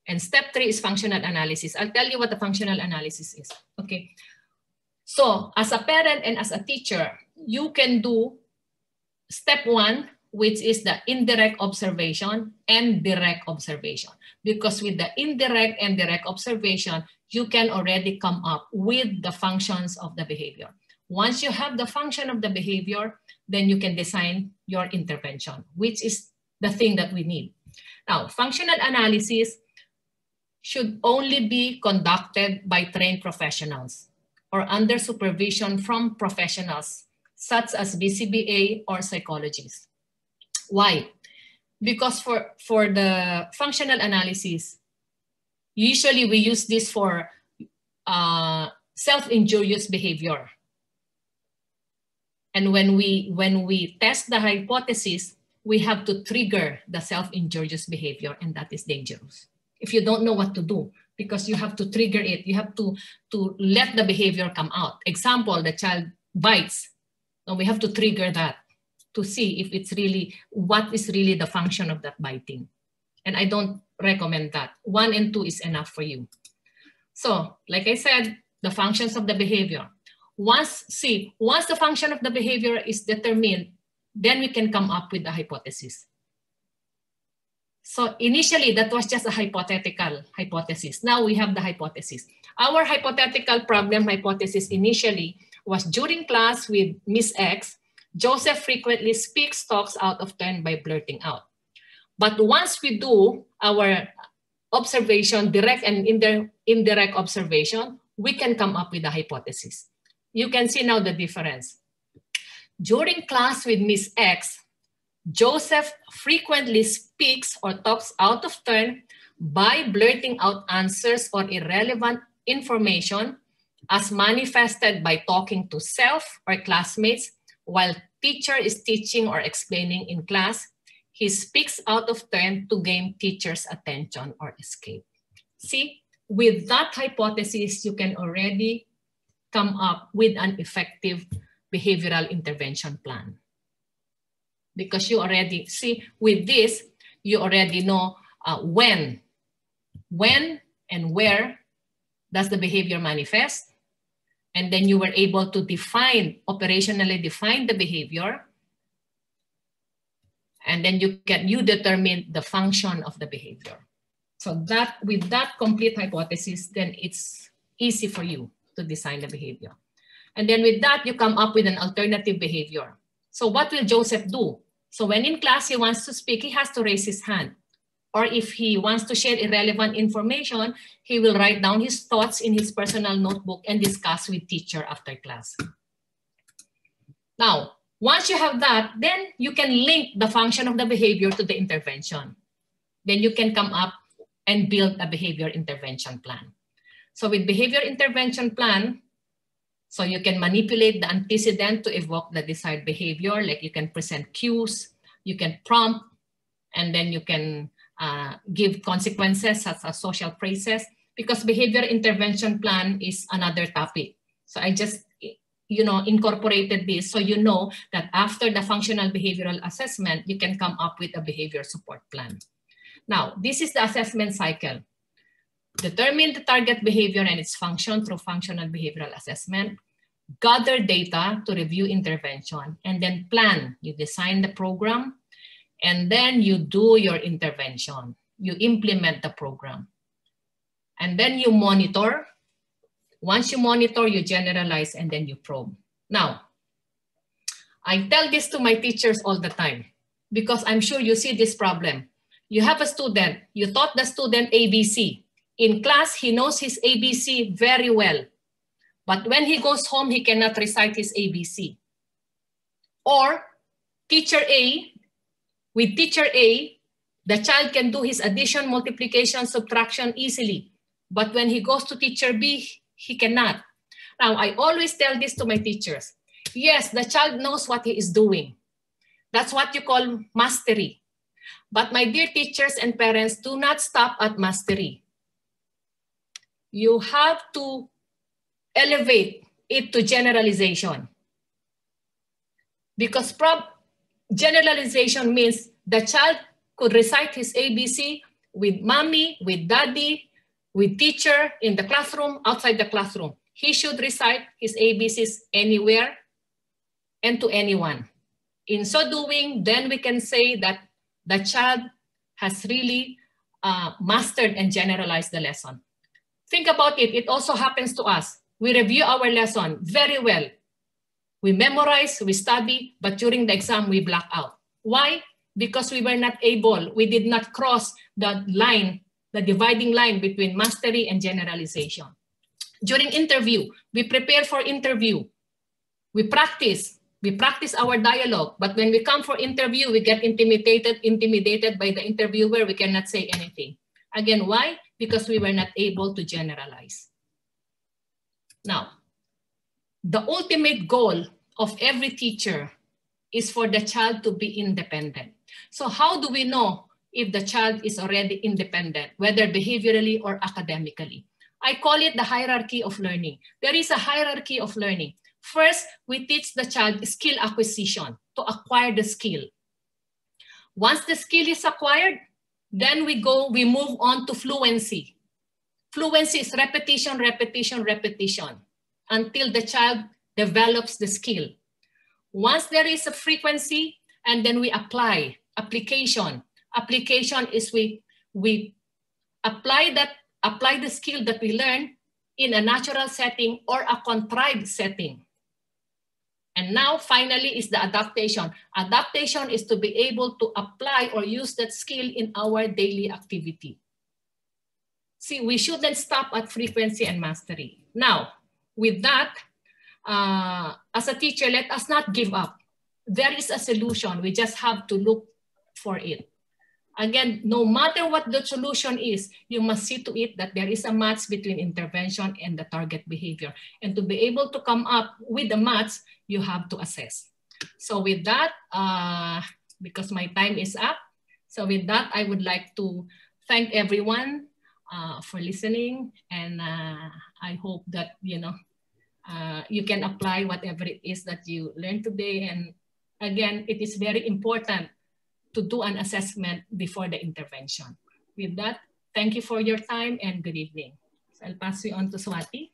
And step 3 is functional analysis. I'll tell you what the functional analysis is. Okay. So as a parent and as a teacher, you can do step 1, which is the indirect observation and direct observation. Because with the indirect and direct observation, you can already come up with the functions of the behavior. Once you have the function of the behavior, then you can design your intervention, which is the thing that we need. Now, functional analysis should only be conducted by trained professionals or under supervision from professionals such as BCBA or psychologists. Why? Because for the functional analysis, usually we use this for self-injurious behavior. And when we test the hypothesis, we have to trigger the self-injurious behavior, and that is dangerous. If you don't know what to do, because you have to trigger it, you have to let the behavior come out. Example, the child bites. Now we have to trigger that to see if it's really, what is really the function of that biting. And I don't recommend that. 1 and 2 is enough for you. So, like I said, the functions of the behavior. Once the function of the behavior is determined, then we can come up with the hypothesis. So initially, that was just a hypothetical hypothesis. Now we have the hypothesis. Our hypothetical problem hypothesis initially was during class with Miss X, Joseph frequently speaks, talks out of turn by blurting out. But once we do our observation, direct and indirect observation, we can come up with a hypothesis. You can see now the difference. During class with Miss X, Joseph frequently speaks or talks out of turn by blurting out answers or irrelevant information as manifested by talking to self or classmates while teacher is teaching or explaining in class. He speaks out of turn to gain teacher's attention or escape. See, with that hypothesis, you can already come up with an effective behavioral intervention plan. Because you already see, with this, you already know when and where does the behavior manifest. And then you were able to operationally define the behavior. And then you determine the function of the behavior. So that with that complete hypothesis, then it's easy for you to design the behavior. And then with that, you come up with an alternative behavior. So what will Joseph do? So when in class he wants to speak, he has to raise his hand. Or if he wants to share irrelevant information, he will write down his thoughts in his personal notebook and discuss with teacher after class. Now, once you have that, then you can link the function of the behavior to the intervention. Then you can come up and build a behavior intervention plan. So with behavior intervention plan, so you can manipulate the antecedent to evoke the desired behavior, like you can present cues, you can prompt, and then you can give consequences such as social praises, because behavior intervention plan is another topic. So I just incorporated this so you know that after the functional behavioral assessment, you can come up with a behavior support plan. Now, this is the assessment cycle. Determine the target behavior and its function through functional behavioral assessment. Gather data to review intervention, and then plan. You design the program, and then you do your intervention. You implement the program. And then you monitor. Once you monitor, you generalize, and then you probe. Now, I tell this to my teachers all the time, because I'm sure you see this problem. You have a student, you taught the student ABC. In class, he knows his ABC very well. But when he goes home, he cannot recite his ABC. Or teacher A, with teacher A, the child can do his addition, multiplication, subtraction easily. But when he goes to teacher B, he cannot. Now, I always tell this to my teachers. Yes, the child knows what he is doing. That's what you call mastery. But my dear teachers and parents, do not stop at mastery. You have to elevate it to generalization. Because generalization means the child could recite his ABC with mommy, with daddy, with teacher, in the classroom, outside the classroom. He should recite his ABCs anywhere and to anyone. In so doing, then we can say that the child has really mastered and generalized the lesson. Think about it. It also happens to us. We review our lesson very well. We memorize, we study, but during the exam, we black out. Why? because we were not able, we did not cross the line, the dividing line between mastery and generalization. During interview, we prepare for interview. We practice our dialogue, but when we come for interview, we get intimidated by the interviewer. We cannot say anything. Again, why? Because we were not able to generalize. Now, the ultimate goal of every teacher is for the child to be independent. So how do we know if the child is already independent, whether behaviorally or academically? I call it the hierarchy of learning. There is a hierarchy of learning. First, we teach the child skill acquisition, to acquire the skill. Once the skill is acquired, then we move on to fluency. Fluency is repetition, repetition, repetition, until the child develops the skill. Once there is a frequency, and then we apply. Application. Application is we apply the skill that we learn in a natural setting or a contrived setting. And now finally is the adaptation. Adaptation is to be able to apply or use that skill in our daily activity. See, we shouldn't stop at frequency and mastery. Now, with that, as a teacher, let us not give up. There is a solution. We just have to look for it. Again, no matter what the solution is, you must see to it that there is a match between intervention and the target behavior. And to be able to come up with the match, you have to assess. So with that, because my time is up, so with that, I would like to thank everyone for listening. And I hope that, you can apply whatever it is that you learned today. And again, it is very important to do an assessment before the intervention. With that, thank you for your time and good evening. So I'll pass you on to Swati.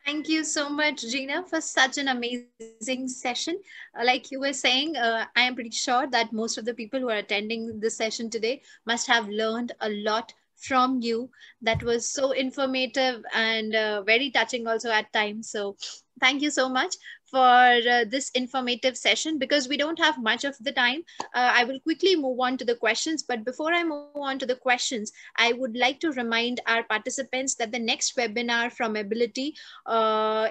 Thank you so much, Gina, for such an amazing session. Like you were saying, I am pretty sure that most of the people who are attending this session today must have learned a lot from you. That was so informative and very touching also at times. So thank you so much for this informative session. Because we don't have much of the time, I will quickly move on to the questions. But before I move on to the questions, I would like to remind our participants that the next webinar from Ability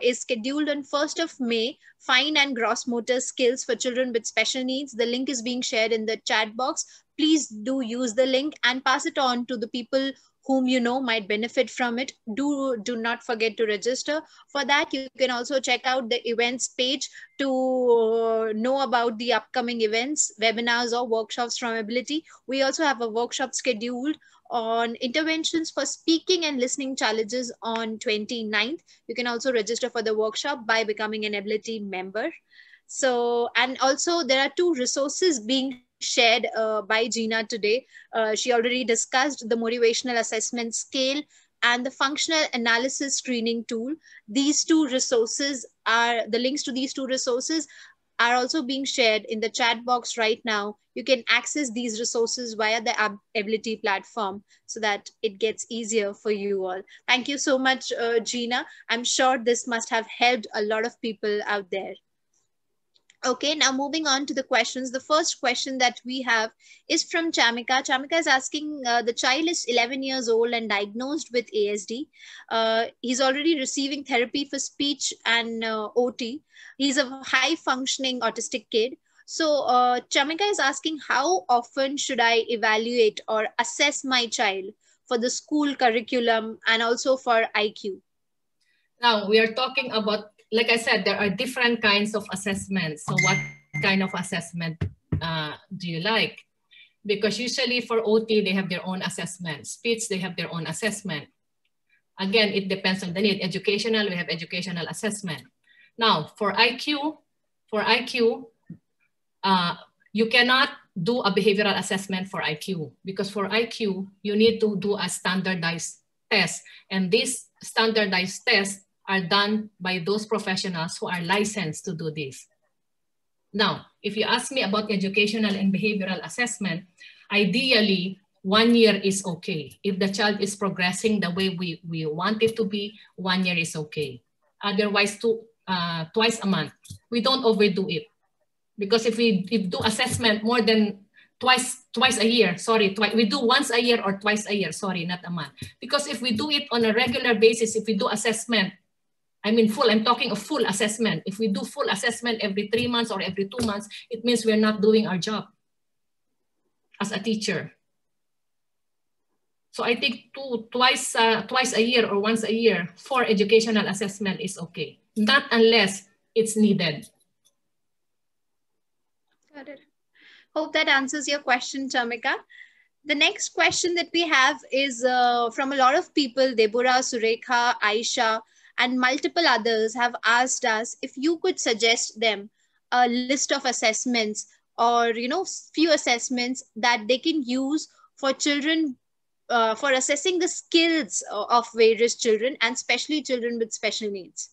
is scheduled on 1st of May, Fine and Gross Motor Skills for Children with Special Needs. The link is being shared in the chat box. Please do use the link and pass it on to the people whom you know might benefit from it. Do not forget to register. For that, you can also check out the events page to know about the upcoming events, webinars or workshops from Ability. We also have a workshop scheduled on interventions for speaking and listening challenges on 29th. You can also register for the workshop by becoming an Ability member. So, and also there are 2 resources being shared by Gina today. She already discussed the motivational assessment scale and the functional analysis screening tool. These 2 resources are, the links to these 2 resources are also being shared in the chat box right now. You can access these resources via the Ability platform so that it gets easier for you all. Thank you so much, Gina. I'm sure this must have helped a lot of people out there. Okay, now moving on to the questions. The first question that we have is from Chamika. Chamika is asking, the child is 11 years old and diagnosed with ASD. He's already receiving therapy for speech and OT. He's a high functioning autistic kid. So Chamika is asking, how often should I evaluate or assess my child for the school curriculum and also for IQ? Now we are talking about, like I said, there are different kinds of assessments. So what kind of assessment do you like? Because usually for OT, they have their own assessment. Speech, they have their own assessment. Again, it depends on the need. Educational, we have educational assessment. Now for IQ, you cannot do a behavioral assessment for IQ, because for IQ, you need to do a standardized test. And these standardized tests are done by those professionals who are licensed to do this. Now, if you ask me about educational and behavioral assessment, ideally, 1 year is okay. If the child is progressing the way we want it to be, 1 year is okay. Otherwise, twice a month. We don't overdo it. Because if we do assessment more than twice a year, sorry, we do once a year or twice a year, sorry, not a month. Because if we do it on a regular basis, if we do assessment, I'm talking of full assessment. If we do full assessment every 3 months or every 2 months, it means we're not doing our job as a teacher. So I think twice a year or once a year for educational assessment is okay. Not unless it's needed. Got it. Hope that answers your question, Chamika. The next question that we have is from a lot of people. Deborah, Surekha, Aisha, and multiple others have asked us if you could suggest them a list of assessments or, few assessments that they can use for children, for assessing the skills of various children, and especially children with special needs.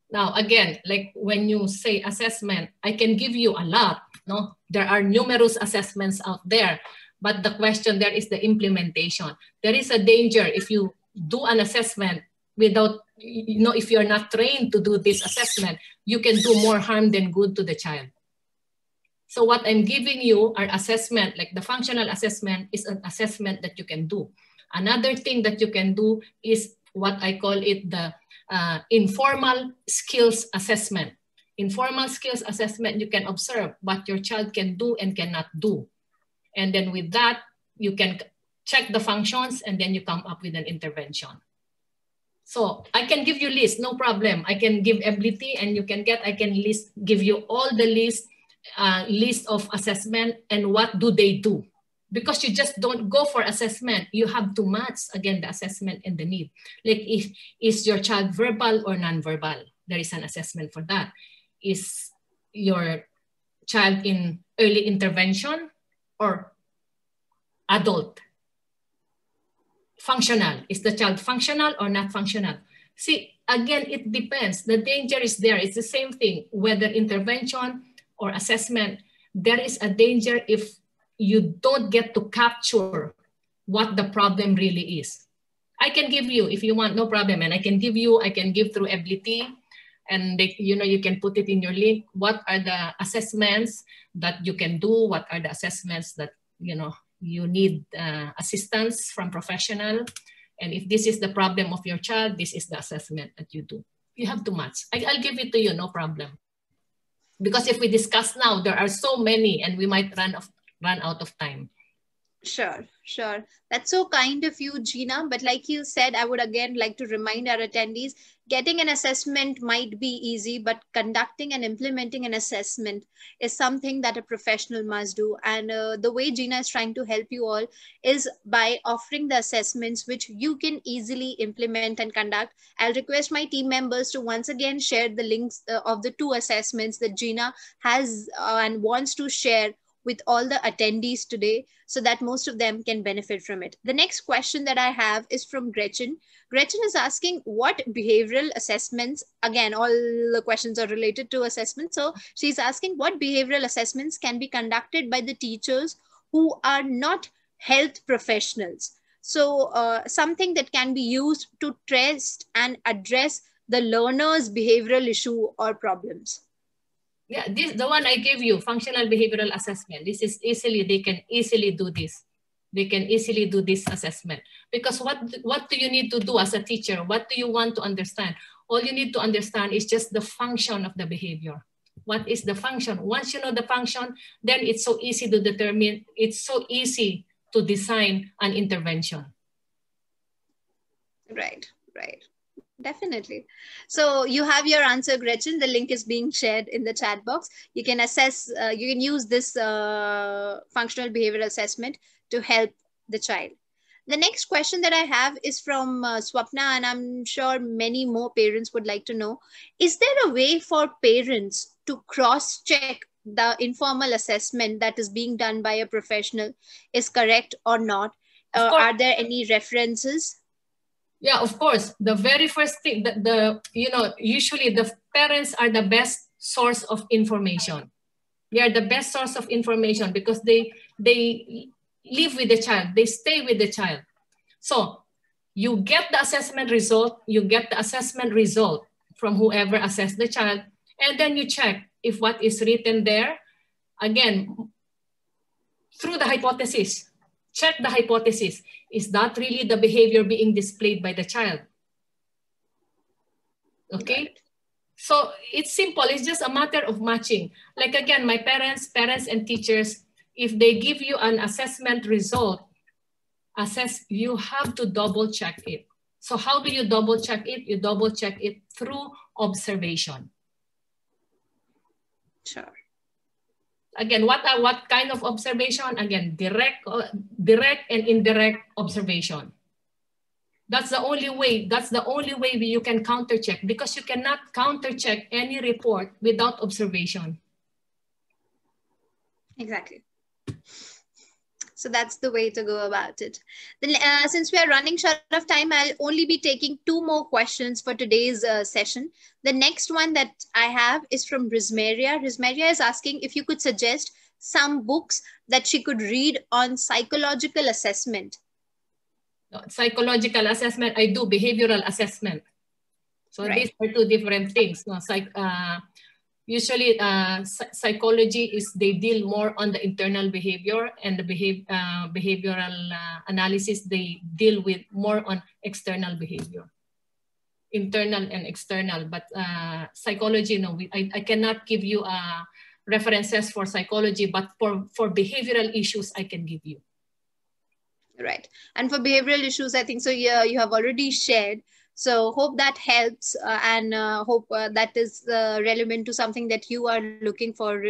Now, again, like when you say assessment, I can give you a lot. No, there are numerous assessments out there, but the question there is the implementation. There is a danger if you do an assessment without, if you're not trained to do this assessment, you can do more harm than good to the child. So what I'm giving you are assessment, like the functional assessment is an assessment that you can do. Another thing that you can do is what I call it the informal skills assessment. Informal skills assessment, you can observe what your child can do and cannot do. And then with that, you can check the functions and then you come up with an intervention. So I can give you list, no problem. I can give ability and I can give you all the list of assessment and what do they do. Because you just don't go for assessment. You have to match, again, the assessment and the need. Like is your child verbal or non-verbal? There is an assessment for that. Is your child in early intervention or adult? Functional. Is the child functional or not functional? See, again, it depends. The danger is there. It's the same thing, whether intervention or assessment. There is a danger if you don't get to capture what the problem really is. I can give you, if you want, no problem. And I can give through ability, and you can put it in your link. What are the assessments that you can do? What are the assessments that, you need assistance from professional? And if this is the problem of your child, this is the assessment that you do. You have to match. I'll give it to you, no problem. Because if we discuss now, there are so many and we might run out of time. Sure. That's so kind of you, Gina. But like you said, I would again like to remind our attendees, getting an assessment might be easy, but conducting and implementing an assessment is something that a professional must do. And the way Gina is trying to help you all is by offering the assessments which you can easily implement and conduct. I'll request my team members to once again share the links of the 2 assessments that Gina has and wants to share with all the attendees today, so that most of them can benefit from it. The next question that I have is from Gretchen. Gretchen is asking what behavioral assessments, again, all the questions are related to assessment. So she's asking what behavioral assessments can be conducted by the teachers who are not health professionals. So something that can be used to test and address the learner's behavioral issue or problems. Yeah, the one I gave you, functional behavioral assessment. This is they can easily do this. They can easily do this assessment. Because what do you need to do as a teacher? What do you want to understand? All you need to understand is just the function of the behavior. What is the function? Once you know the function, then it's so easy to determine, it's so easy to design an intervention. Right. Definitely. So you have your answer, Gretchen. The link is being shared in the chat box. You can you can use this functional behavioral assessment to help the child. The next question that I have is from Swapna, and I'm sure many more parents would like to know, is there a way for parents to cross-check the informal assessment that is being done by a professional is correct or not? Are there any references? Yeah, of course. The very first thing, usually the parents are the best source of information. They are the best source of information because they live with the child. They stay with the child. So you get the assessment result. You get the assessment result from whoever assessed the child. And then you check if what is written there, again, through the hypothesis. Check the hypothesis. Is that really the behavior being displayed by the child? Okay. So it's simple. It's just a matter of matching. Like again, my parents and teachers, if they give you an assessment result, you have to double check it. So how do you double check it? You double check it through observation. Sure. Again, what kind of observation? Again, direct and indirect observation. That's the only way. That's the only way you can counter check, because you cannot counter check any report without observation. Exactly. So that's the way to go about it. Then, since we are running short of time, I'll only be taking 2 more questions for today's session. The next one that I have is from Rizmeria. Rizmeria is asking if you could suggest some books that she could read on psychological assessment. Psychological assessment, I do behavioral assessment. So these are 2 different things. No, usually psychology is, they deal more on the internal behavior, and the behavioral analysis, they deal with more on external behavior, internal and external. But psychology, no, I cannot give you references for psychology, but for behavioral issues, I can give you. Right. And for behavioral issues, I think so. Yeah, you have already shared. So hope that helps, and hope that is relevant to something that you are looking for.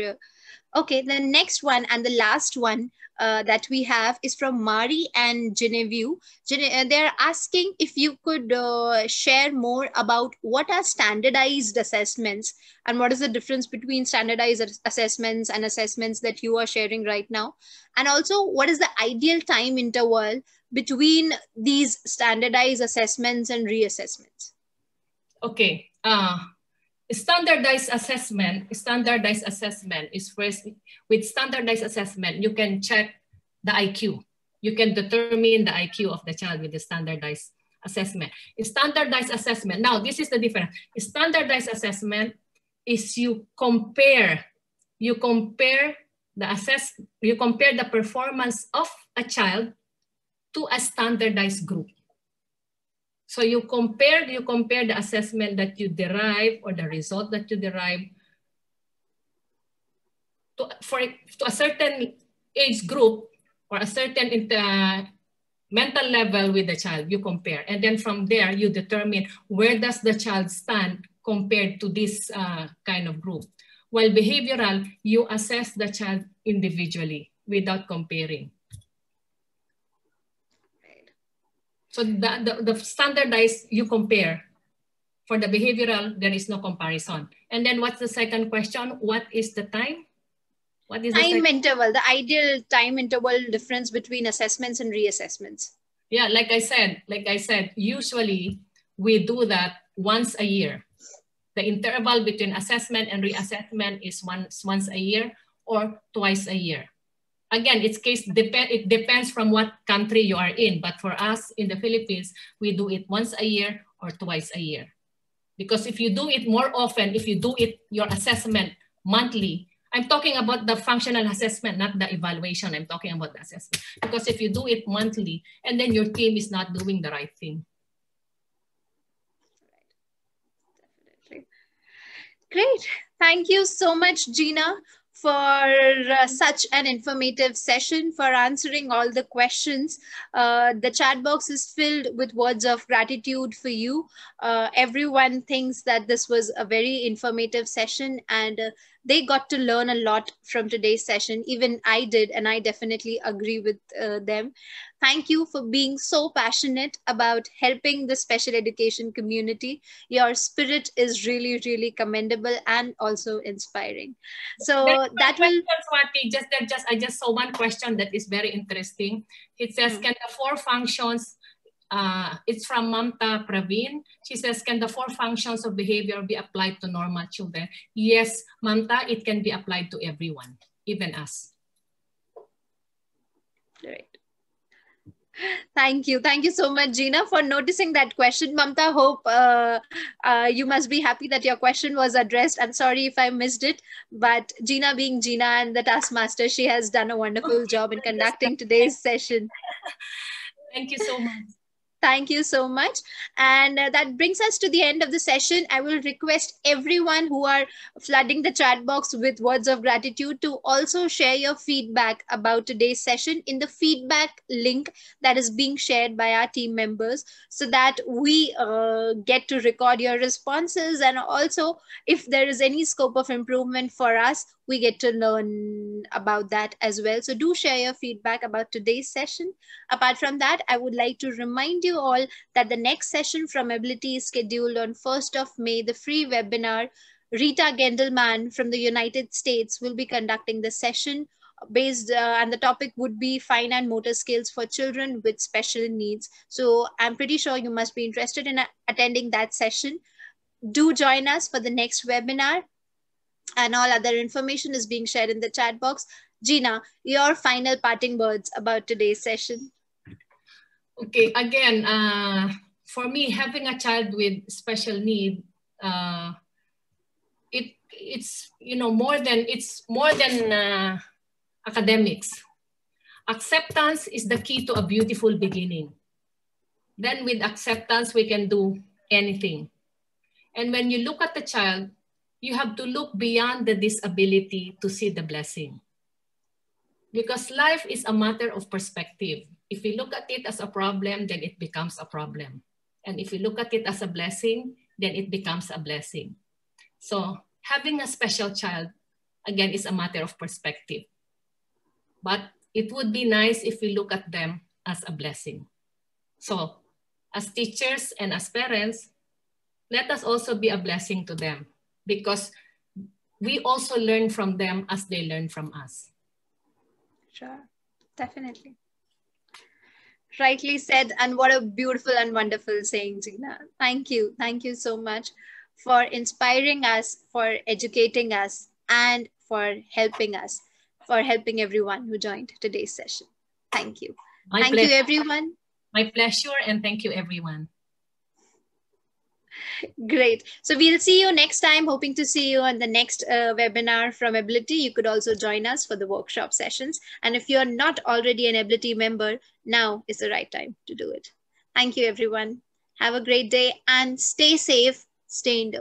Okay, the next one and the last one that we have is from Mari and Genevieve. They're asking if you could share more about what are standardized assessments and what is the difference between standardized assessments and assessments that you are sharing right now. And also, what is the ideal time interval between these standardized assessments and reassessments? Okay. Standardized assessment is first, with standardized assessment, you can check the IQ. You can determine the IQ of the child with the standardized assessment. Standardized assessment, now this is the difference. Standardized assessment is you compare the performance of a child to a standardized group. So you compare the assessment that you derive, or the result that you derive, to a certain age group or a certain mental level with the child. You compare, and then from there you determine where does the child stand compared to this kind of group. While behavioral, you assess the child individually without comparing. So the standardized, you compare. For the behavioral, there is no comparison. And then what's the second question? What is the time? What is time interval, the ideal time interval difference between assessments and reassessments? Yeah, like I said, usually we do that once a year. The interval between assessment and reassessment is once a year or twice a year. Again, it depends from what country you are in. But for us in the Philippines, we do it once a year or twice a year. Because if you do it more often, if you do your assessment monthly, I'm talking about the functional assessment, not the evaluation. I'm talking about the assessment. Because if you do it monthly, and then your team is not doing the right thing. Definitely. Great. Thank you so much, Gina, for such an informative session, for answering all the questions. The chat box is filled with words of gratitude for you. Everyone thinks that this was a very informative session, and they got to learn a lot from today's session. Even I did, and I definitely agree with them. Thank you for being so passionate about helping the special education community. Your spirit is really, really commendable and also inspiring. So that will... I just saw one question that is very interesting. It says, can the 4 functions, it's from Mamta Praveen. She says, can the 4 functions of behavior be applied to normal children? Yes, Mamta, it can be applied to everyone, even us. Right. Thank you. Thank you so much, Gina, for noticing that question. Mamta, hope you must be happy that your question was addressed. I'm sorry if I missed it, but Gina being Gina and the taskmaster, she has done a wonderful job in conducting today's session. Thank you so much. Thank you so much. And that brings us to the end of the session. I will request everyone who are flooding the chat box with words of gratitude to also share your feedback about today's session in the feedback link that is being shared by our team members, so that we get to record your responses. And also, if there is any scope of improvement for us, we get to learn about that as well. So do share your feedback about today's session. Apart from that, I would like to remind you all that the next session from Ability is scheduled on 1st of May, the free webinar. Rita Gendelman from the United States will be conducting the session based and the topic would be fine and motor skills for children with special needs. So I'm pretty sure you must be interested in attending that session. Do join us for the next webinar, and all other information is being shared in the chat box. Gina, your final parting words about today's session. Okay, again, for me, having a child with special need, it's more than academics. Acceptance is the key to a beautiful beginning. Then with acceptance, we can do anything. And when you look at the child, you have to look beyond the disability to see the blessing. Because life is a matter of perspective. If we look at it as a problem, then it becomes a problem. And if we look at it as a blessing, then it becomes a blessing. So having a special child, again, is a matter of perspective. But it would be nice if we look at them as a blessing. So as teachers and as parents, let us also be a blessing to them, because we also learn from them as they learn from us. Sure, definitely. Rightly said, and what a beautiful and wonderful saying, Gina. Thank you. Thank you so much for inspiring us, for educating us, and for helping us, for helping everyone who joined today's session. Thank you. Thank you, everyone. My pleasure, and thank you, everyone. Great. So we'll see you next time. Hoping to see you on the next webinar from Ability. You could also join us for the workshop sessions. And if you're not already an Ability member, now is the right time to do it. Thank you, everyone. Have a great day and stay safe, stay indoors.